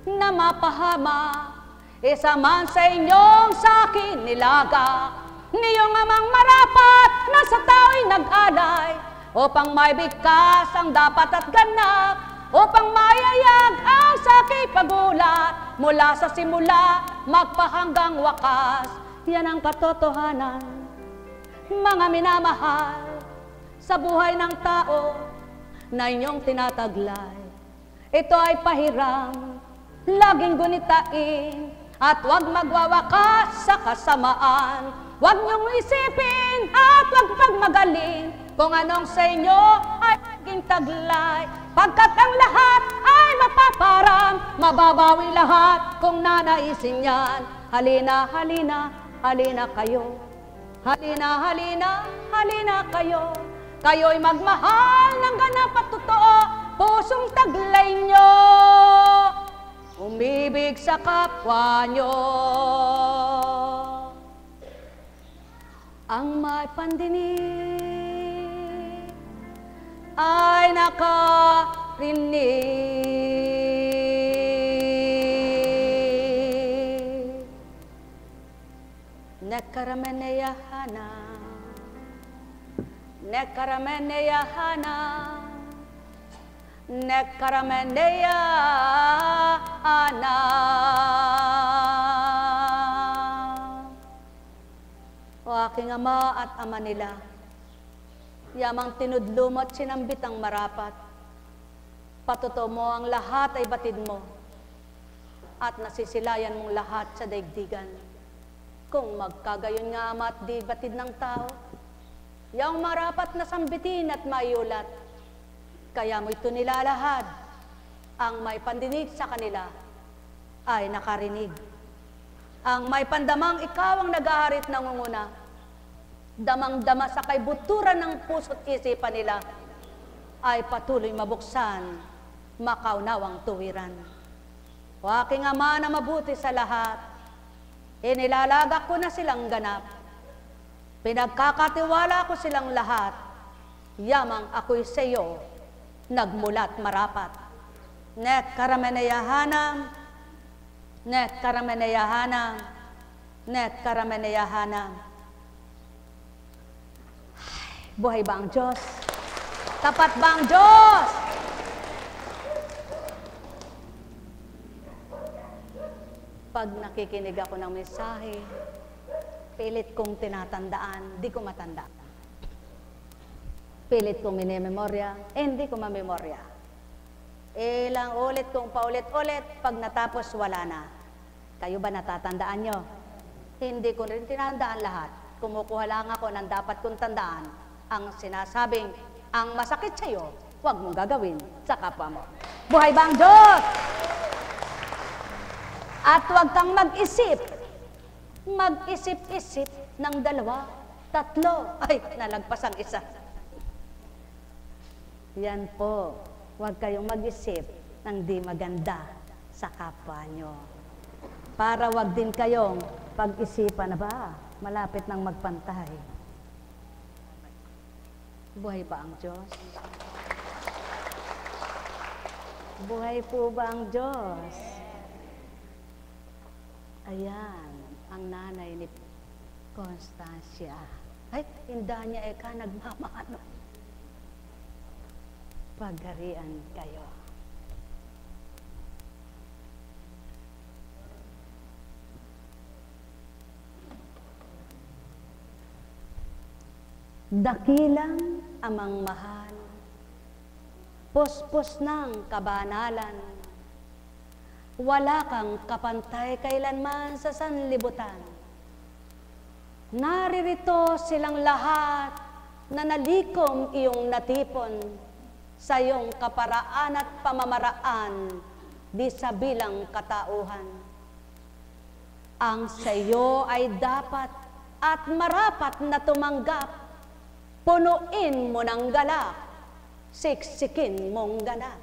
na mapahama, isa man sa inyong sa akin nilaga. Niyong amang marapat na sa tao'y nag-alay, upang may bigkas ang dapat at ganap, upang mayayag ang sakit pagulat, mula sa simula magpahanggang wakas. Yan ang katotohanan, mga minamahal, sa buhay ng tao na inyong tinataglay. Ito ay pahiram, laging gunitain, at huwag magwawakas sa kasamaan. Huwag niyong isipin at huwag pagmagaling kung anong sa inyo ay maging taglay, pagkat ang lahat ay mapaparam, mababawi lahat kung nanaisin yan. Halina, halina, halina kayo. Halina, halina, halina kayo. Kayo'y magmahal ng ganap at totoo, pusong taglay nyo, umibig sa kapwa nyo. ang may pandinig ay nakarinig. Nekarameneyahana, nekarameneyahana, nekarameneyahana. O aking ama at ama nila, yamang tinudlo mo at sinambit ang marapat, patuto mo ang lahat ay batid mo, at nasisilayan mong lahat sa daigdigan. Kung magkagayon nga ama at di batid ng tao, yung marapat na sambitin at maiulat, kaya mo ito nilalahad, ang may pandinig sa kanila ay nakarinig. Ang may pandamang ikaw ang nag-aarit ng unguna, damang-dama sa kaibuturan ng puso't isipan nila, ay patuloy mabuksan, makaunawang tuwiran. O aking ama na mabuti sa lahat, inilalaga ko na silang ganap, pinagkakatiwala ko silang lahat, yamang ako'y sa iyo, nagmulat marapat. Nek karameneyahanam, nek karameneyahanam, nek karameneyahanam. Buhay ba ang Diyos? Tapat ba ang Diyos? Pag nakikinig ako ng mensahe, pilit kong tinatandaan, di ko matandaan. Pilit kong minememorya, hindi ko mamemorya. Ilang ulit kong paulit-ulit, pag natapos wala na. Kayo ba natatandaan nyo? Hindi ko rin tinandaan lahat. Kumukuha lang ako ng dapat kong tandaan. Ang sinasabing, ang masakit sa'yo, huwag mong gagawin sa kapwa mo. Buhay ba ang Diyos? At huwag kang mag-isip. Mag-isip-isip ng 2, 3. Ay, nalagpas ang isa. Yan po. Huwag kayong mag-isip ng di maganda sa kapwa nyo. Para huwag din kayong pag-isipan na ba, malapit nang magpantay. Buhay ba ang Diyos? Buhay po ba ang Diyos? Ayan, ang nanay ni Constancia. Ay, hinda niya eka, nagmamano. Pagharian kayo. Dakilang amang mahal, puspos ng kabanalan, wala kang kapantay kailanman sa sanlibutan. Naririto silang lahat na nalikom iyong natipon sa iyong kaparaan at pamamaraan di sa bilang katauhan. Ang sa iyo ay dapat at marapat na tumanggap, punuin mo ng galak, siksikin mong ganap.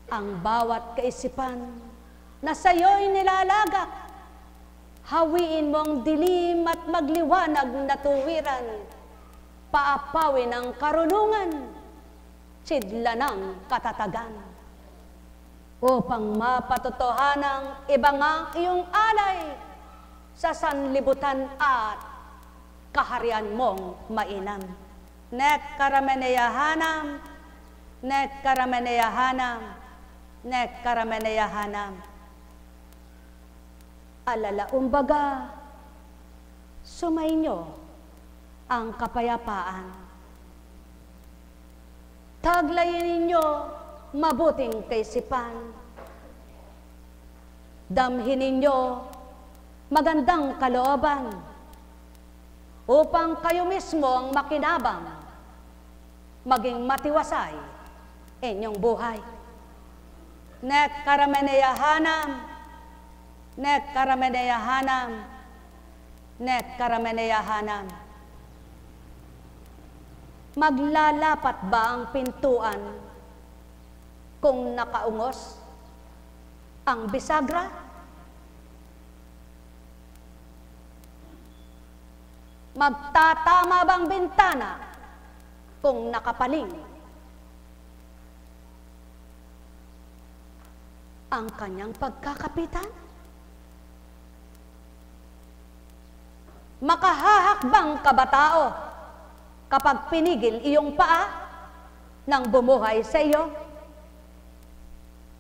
Ang bawat kaisipan na sa iyo'y nilalagak, hawiin mong dilim at magliwanag na tuwiran, paapawin ang karunungan, sidla ng katatagan. Upang mapatotohanang ibang ang iyong alay sa sanlibutan at kaharian mong mainam. Nek karameneyahanam, nek karameneyahanam, nek karameneyahanam. Alalaumbaga, sumainyo ang kapayapaan. Taglayin ninyo mabuting kaisipan. Damhin ninyo magandang kalooban upang kayo mismo ang makinabang, maging matiwasay inyong buhay. Nek karameneyahanam, nek karameneyahanam, nek karameneyahanam. Maglalapat ba ang pintuan kung nakaungos ang bisagra? Magtatama bang bintana kung nakapaling ang kanyang pagkakapitan? Makahahakbang ka ba tao kapag pinigil iyong paa nang bumuhay sa iyo?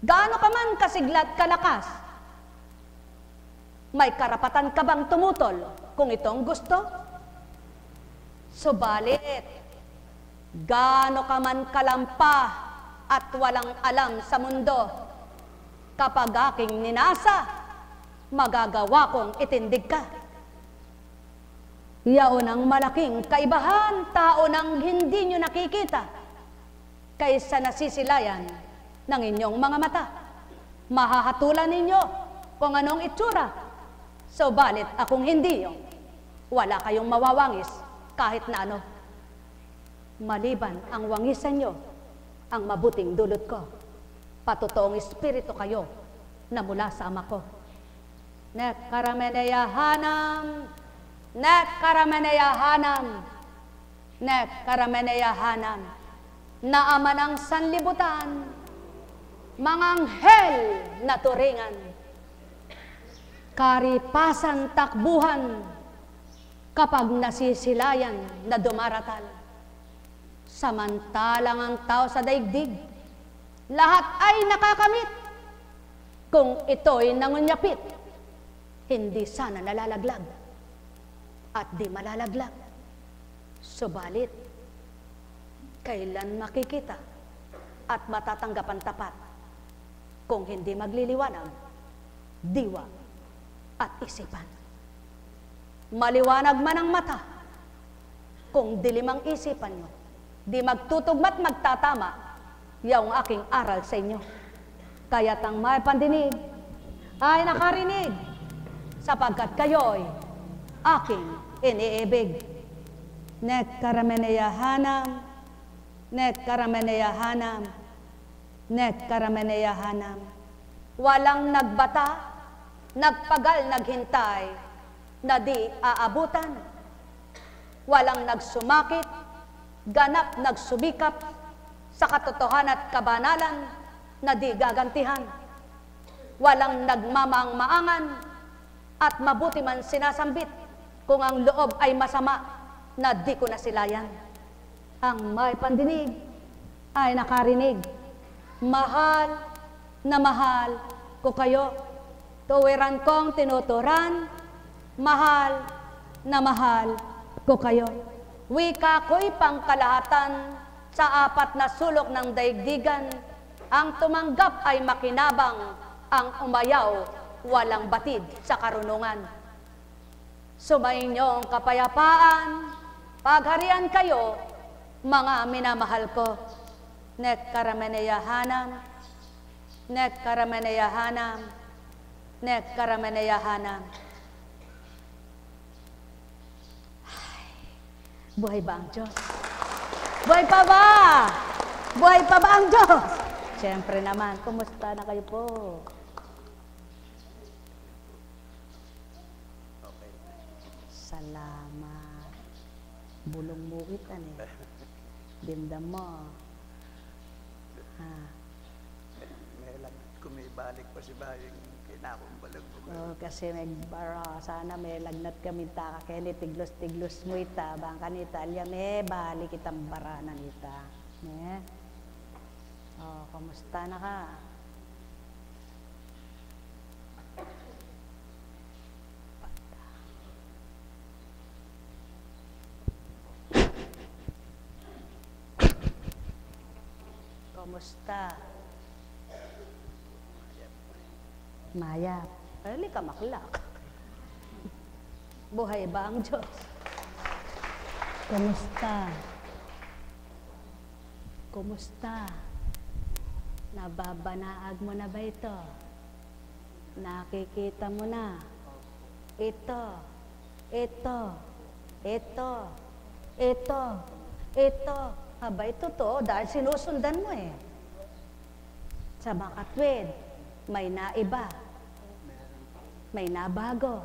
Gaano ka man kasiglat kalakas, may karapatan ka bang tumutol kung itong gusto? Subalit, gaano ka man kalampa at walang alam sa mundo, kapag aking ninasa, magagawa kong itindig ka. Yaon ang malaking kaibahan, tao nang hindi nyo nakikita, kaysa nasisilayan ng inyong mga mata. Mahahatulan ninyo kung anong itsura, subalit akong hindi yung wala kayong mawawangis kahit na ano. Maliban ang wangisan nyo, ang mabuting dulot ko, patotoong espiritu kayo na mula sa ama ko. Nek karameneyahanam, nek karameneyahanam, nek karameneyahanam, na ama ng sanlibutan, mga anghel na turingan, karipasan takbuhan kapag nasisilayan na dumaratal. Samantalang ang tao sa daigdig, lahat ay nakakamit. Kung ito'y nangunyapit, hindi sana nalalaglag at di malalaglag. Subalit, kailan makikita at matatanggap ang tapat kung hindi magliliwanag diwa at isipan? Maliwanag man ang mata, kung dilim ang isipan nyo, di magtutugma't magtatama yung aking aral sa inyo. Kaya't ang may pandinig ay nakarinig, sapagkat kayo'y aking iniibig. Nek karameneyahanam, nek karameneyahanam, nek karameneyahanam. Walang nagbata, nagpagal, naghintay, na di aabutan. Walang nagsumakit, ganap nagsumikap, sa katotohanan at kabanalan, na di gagantihan. Walang nagmamaang-maangan, at mabuti man sinasambit, kung ang loob ay masama, na di ko nasilayan. Ang may pandinig ay nakarinig. Mahal na mahal ko kayo. Tuwiran kong tinuturan, mahal na mahal ko kayo. Wika ko'y pangkalahatan sa apat na sulok ng daigdigan. Ang tumanggap ay makinabang, ang umayaw walang batid sa karunungan. Sumainyo ang kapayapaan, pagharian kayo, mga minamahal ko. Nek karameneyahanam, nek karameneyahanam, nek karameneyahanam. Buhay ba ang Diyos? Buhay pa ba? Buhay pa ba ang Diyos? Siyempre naman, kumusta na kayo po? Salamat. Bulong muitan eh. Dimdam mo. Ha. May lang kumibalik pa si Bayang kinakumbalag po. Oh, kasi nagbara, sana may lagnat kami ta, kaya ni tiglos-tiglos mo ita, bang kanita, alya me, balik itang bara na nita. Ne? Oh, kamusta na ka? Kamusta? Mayap.Ali ka maklak. Buhay ba ang Diyos? Kumusta? Kumusta? Nababanaag mo na ba ito? Nakikita mo na? Ito. Aba, ito to, dahil sinusundan mo eh. Sa makatwid, may naiba. May nabago.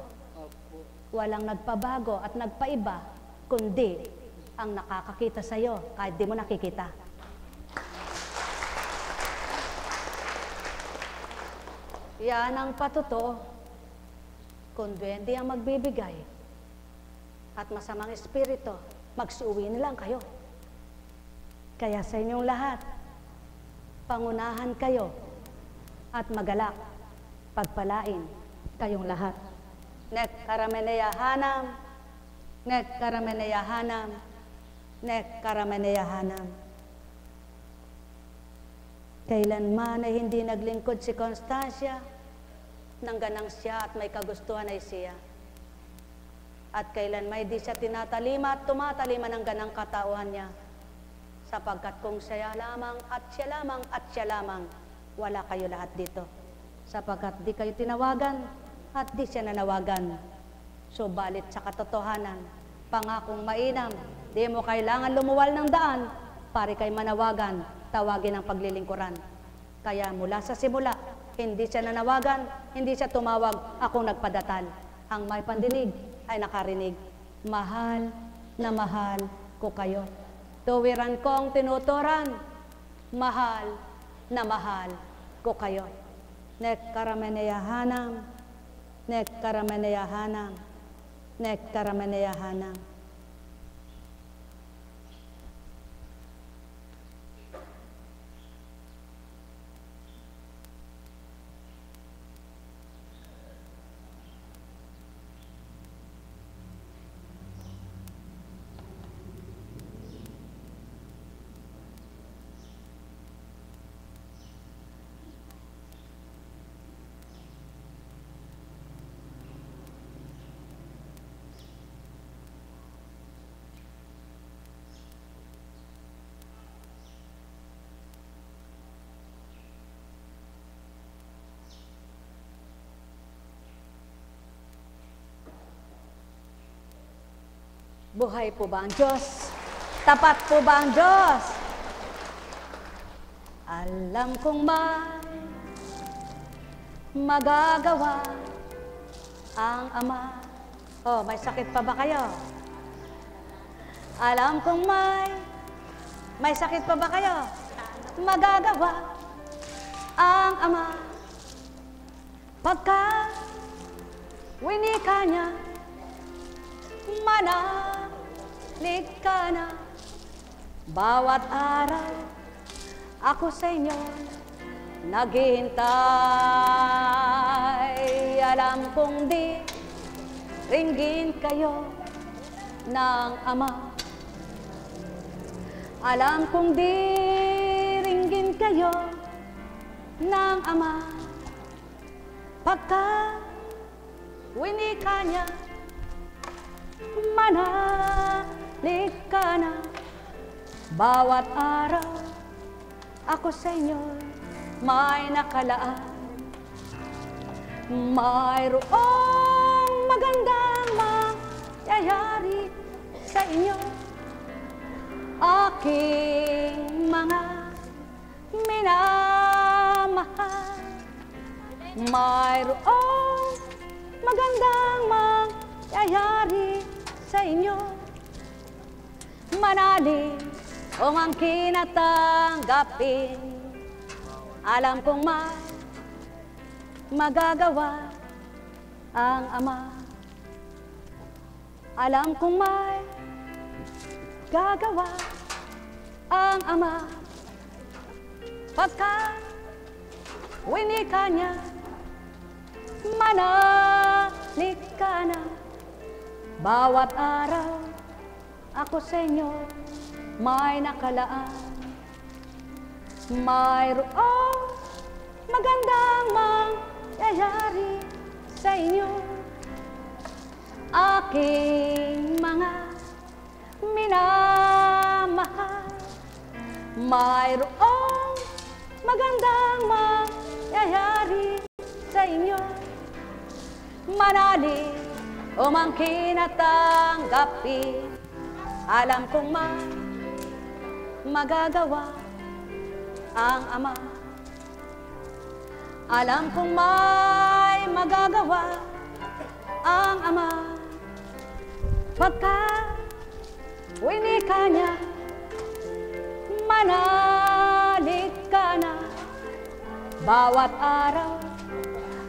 Walang nagpabago at nagpaiba kundi ang nakakakita sa iyo kahit di mo nakikita. Yan ang patotoo. Kung duwende ang magbibigay at masamang espiritu, magsuuwi na lang kayo. Kaya sa inyong lahat, pangunahan kayo at magalak, pagpalain kayong lahat. Nek karameneyahanam, nek karameneyahanam, nek karameneyahanam. Kailanman ay hindi naglingkod si Constancia, nang ganang siya at may kagustuhan ay siya. At kailanman di siya tinatalima at tumatalima ng ganang katauhan niya. Sapagkat kung siya lamang at siya lamang at siya lamang, wala kayo lahat dito. Sapagkat di kayo tinawagan at di siya nanawagan. Subalit sa katotohanan, pangakong mainam, di mo kailangan lumuwal ng daan para kay manawagan, tawagin ang paglilingkuran. Kaya mula sa simula, hindi siya nanawagan, hindi siya tumawag, akong nagpadatal. Ang may pandinig ay nakarinig. Mahal na mahal ko kayo. Tuwiran kong tinuturan, mahal na mahal ko kayo. Nek karameneyahanam, nek karameneyahanam, nek karameneyahanam. Buhay po ba ang Diyos? Tapat po ba ang Diyos? Alam kong may magagawa ang Ama. Oh, may sakit pa ba kayo? Alam kong may sakit pa ba kayo? Magagawa ang Ama. Pagka winika niya, manalig ka na. Bawat araw ako sa inyo naghihintay. Alam kong di ringgin kayo ng Ama. Alam kong di ringgin kayo ng Ama. Pagka winika niya, manalig ka na. Bawat araw ako sa inyo may nakalaan. Mayroong magandang mangyayari sa inyo, aking mga minamahal. Mayroong magandang mangyayari sa inyo, manalig kung ang kinatanggapin. Alam kong may magagawa ang Ama. Alam kong may gagawa ang Ama. Pagka winika niya, manalig ka na. Bawat araw ako sa inyo may nakalaan. Mayroong magandang mangyayari sa inyo, aking mga minamahal. Mayroong magandang mangyayari sa inyo, manalig umangkin at tanggapin. Alam kong magagawa ang Ama. Alam kong may magagawa ang Ama. Pagka winika niya, manalig ka na. Bawat araw,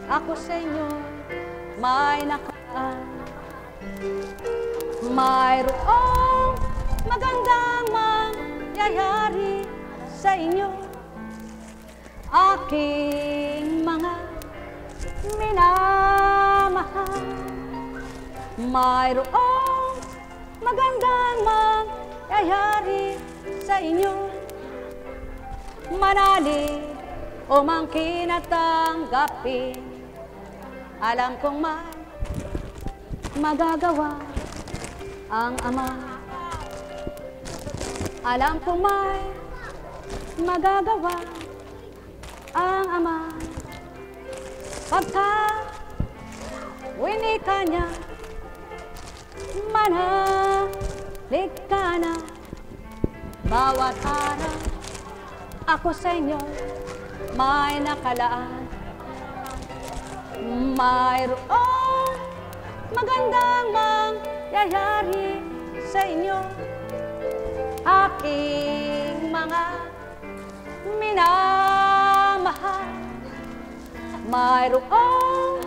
ako sa inyo may nakaan. Mayroong magandang mangyayari sa inyo, aking mga minamahal. Mayroong magandang mangyayari sa inyo, manalig o mangkin at tanggapin. Alam kong may magagawa ang Ama. Alam kong may magagawa ang Ama. Pagka winika niya, manalig ka na. Bawat araw, ako sa inyo may nakalaan. Mayroong magandang mangyayari sa inyo, aking mga minamahal. Mayroong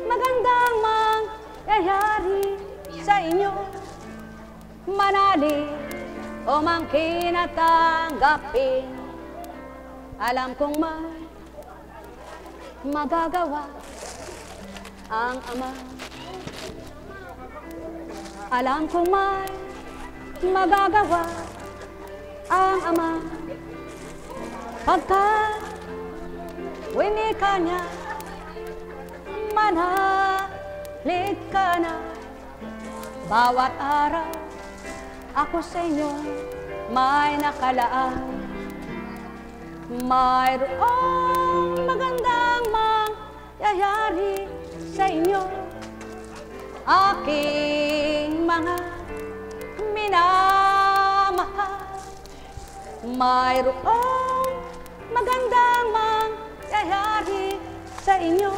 magandang mangyayari sa inyo, manalig o mangkin at tanggapin. Alam kong may magagawa ang Ama. Alam kong may magagawa ang Ama. Pagka winika niya, manalig ka na. Bawat araw, ako sa inyo may nakalaan. Mayroong magandang mangyayari sa inyo, aking mga minamahal. Mayroong magandang mangyayari sa inyo,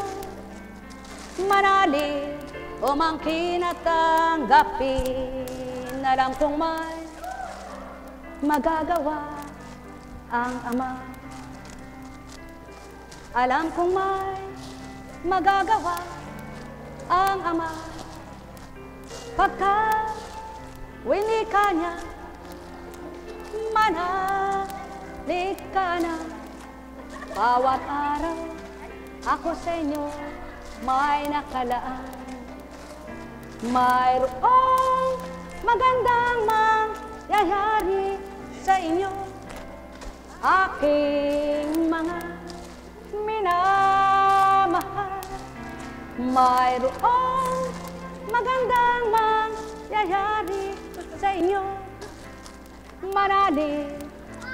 manalig o mangkin at tanggapin. Alam kong may magagawa ang Ama. Alam kong may magagawa ang Ama. Pagka winika niya, manalig ka na. Bawat araw, ako sa inyo may nakalaan. Mayroong magandang mangyayari sa inyo, aking mga minamahal. Mayroong magandang mangyayari sa inyo, manalig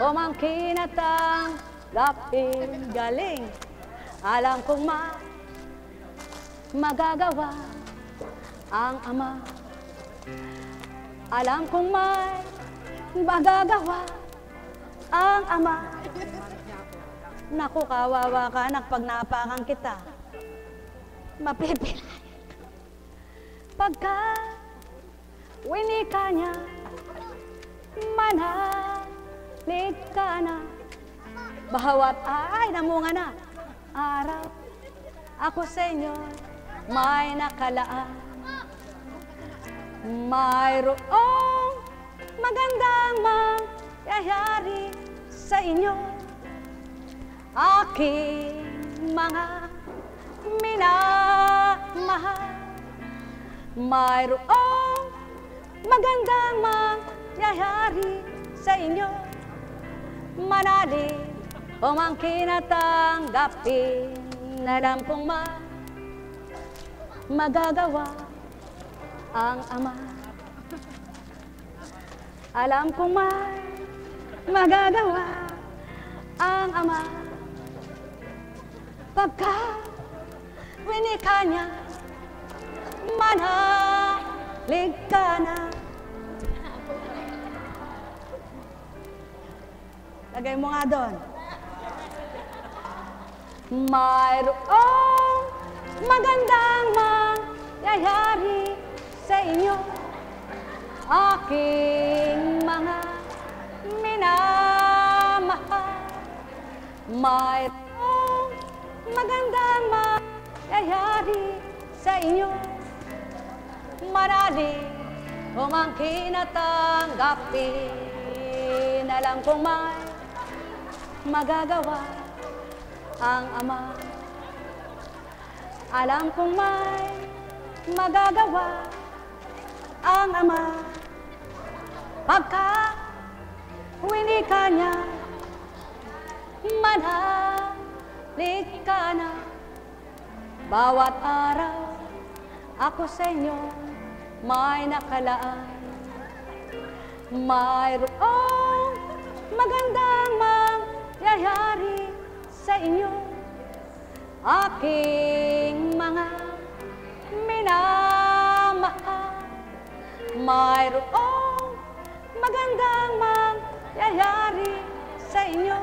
o mangkin at tanggapin. Galing! Alam kong magagawa ang Ama. Alam kong may magagawa ang Ama. Naku, kawawa ka anak, pag naapakan kita, mapipilay. Pagka winika niya, manalig ka na. Bawat ay namunga na araw, ako sa inyo may nakalaan. Mayroong magandang mangyayari sa inyo, aking mga minamahal. Mayroong magandang mangyayari sa inyo, manalig o mangkin at tanggapin. Alam kong magagawa ang Ama. Alam kong may magagawa ang Ama. Pagka winika niya, manalig ka na. Lagay mo nga doon. Mayroong magandang mangyayari sa inyo, aking mga minamahal. Mayroong magandang mangyayari sa inyo. Manalig umangkin at tanggapin. Alam kong may magagawa ang Ama. Alam kong may magagawa ang Ama. Pagka winika niya, manahalik ka na. Bawat araw ako sa inyo may nakalaan. Mayroong magandang mangyayari sa inyo. Aking mga minamahal. Mayroong magandang mangyayari sa inyo.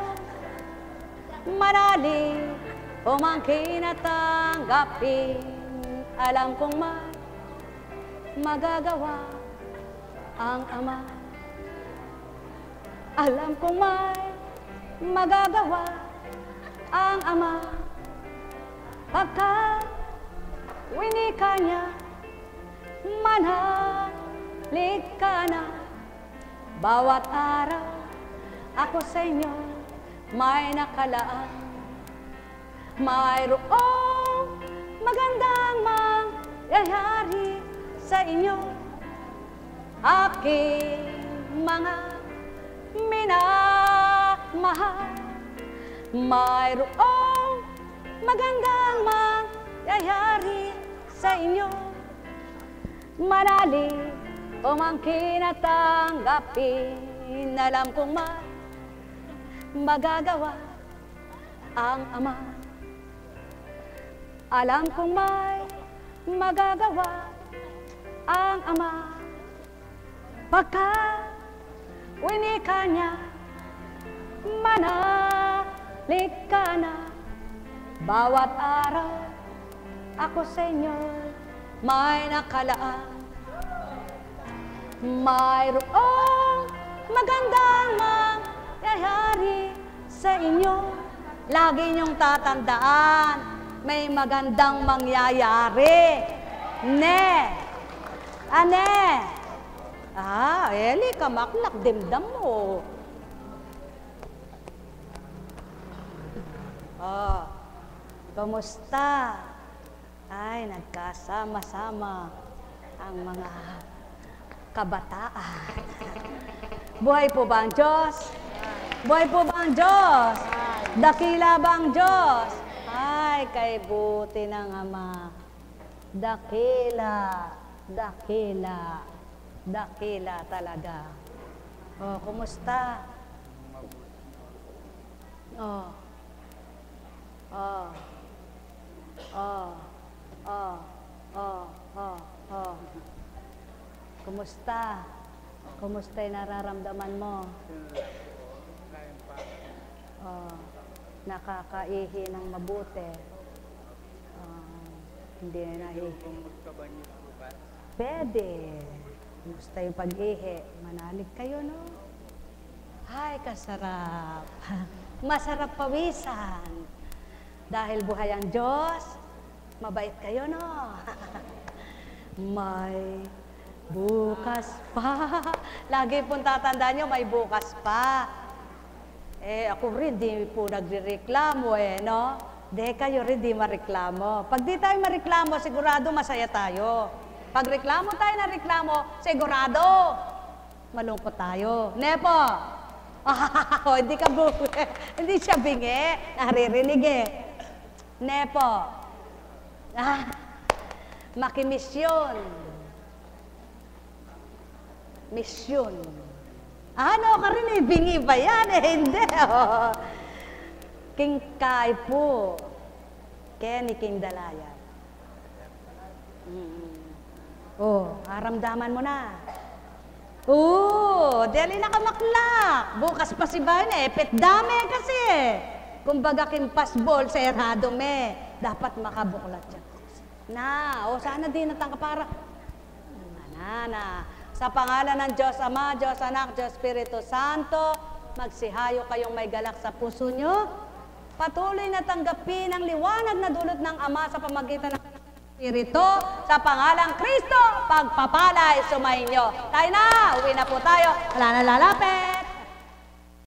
Manalig umangkin at tanggapin. Alam kong may magagawa ang Ama. Alam kong may magagawa ang Ama. Pagka winika niya, manahalik ka na. Bawat araw ako sa inyo may nakalaan. Mayroong magandang mangyayari sa inyo. Aking mga minamahal. Mayroong magandang mangyayari sa inyo. Manalig umangkin at tanggapin. Alam kong may magagawa ang Ama. Alam kong may magagawa ang Ama. Pagka winika niya, manahalik ka na. Bawat araw ako sa inyo may nakalaan. Mayroong magandang mangyayari sa inyo. Lagi niyong tatandaan, may magandang mangyayari. Ne! Ane! Eli, kamaklak, dimdam mo. Kumusta? Ay, nagkasama-sama ang mga kabataan. Buhay po ba ang Diyos? Buhay po ba ang Diyos? Dakila ba ang Diyos? Ay, kay buti ng Ama. Dakila, dakila, dakila talaga. Kumusta? Kumusta? Kumusta yung nararamdaman mo? Nakakaihi ng mabuti. Hindi na nahihi. Pwede. Kumusta yung pag-ihi? Manalig kayo, no? Ay, kasarap. Masarap pawisan. Dahil buhay ang Diyos, mabait kayo, no? May bukas pa. Lagi pong tatandaan nyo, may bukas pa. Ako rin, di po nagreklamo no? Di kayo rin di mareklamo. Pag di tayo mareklamo, sigurado masaya tayo. Pag reklamo tayo na reklamo, sigurado malungkot tayo. Nepo! Hindi ka hindi siya bingi. Naririnig Nepo! Makimisyon. Misyon. Ano ka rin bingi ba yan? Hindi. King Kai po. Kenny King Dalayan. Aramdaman mo na. Dali na kamaklak. Bukas pa si Bayan petdame kasi. Kumbaga kimpasbol sa erado me. Dapat makabuklat yan. Sana di natangka para. Sa pangalan ng Diyos Ama, Diyos Anak, Diyos Espiritu Santo, magsihayo kayong may galak sa puso nyo. Patuloy na tanggapin ang liwanag na dulot ng Ama sa pamagitan ng Espiritu. Sa pangalang Kristo, pagpapalay sumainyo. Tayo na, uwi na po tayo. Wala na lalapit.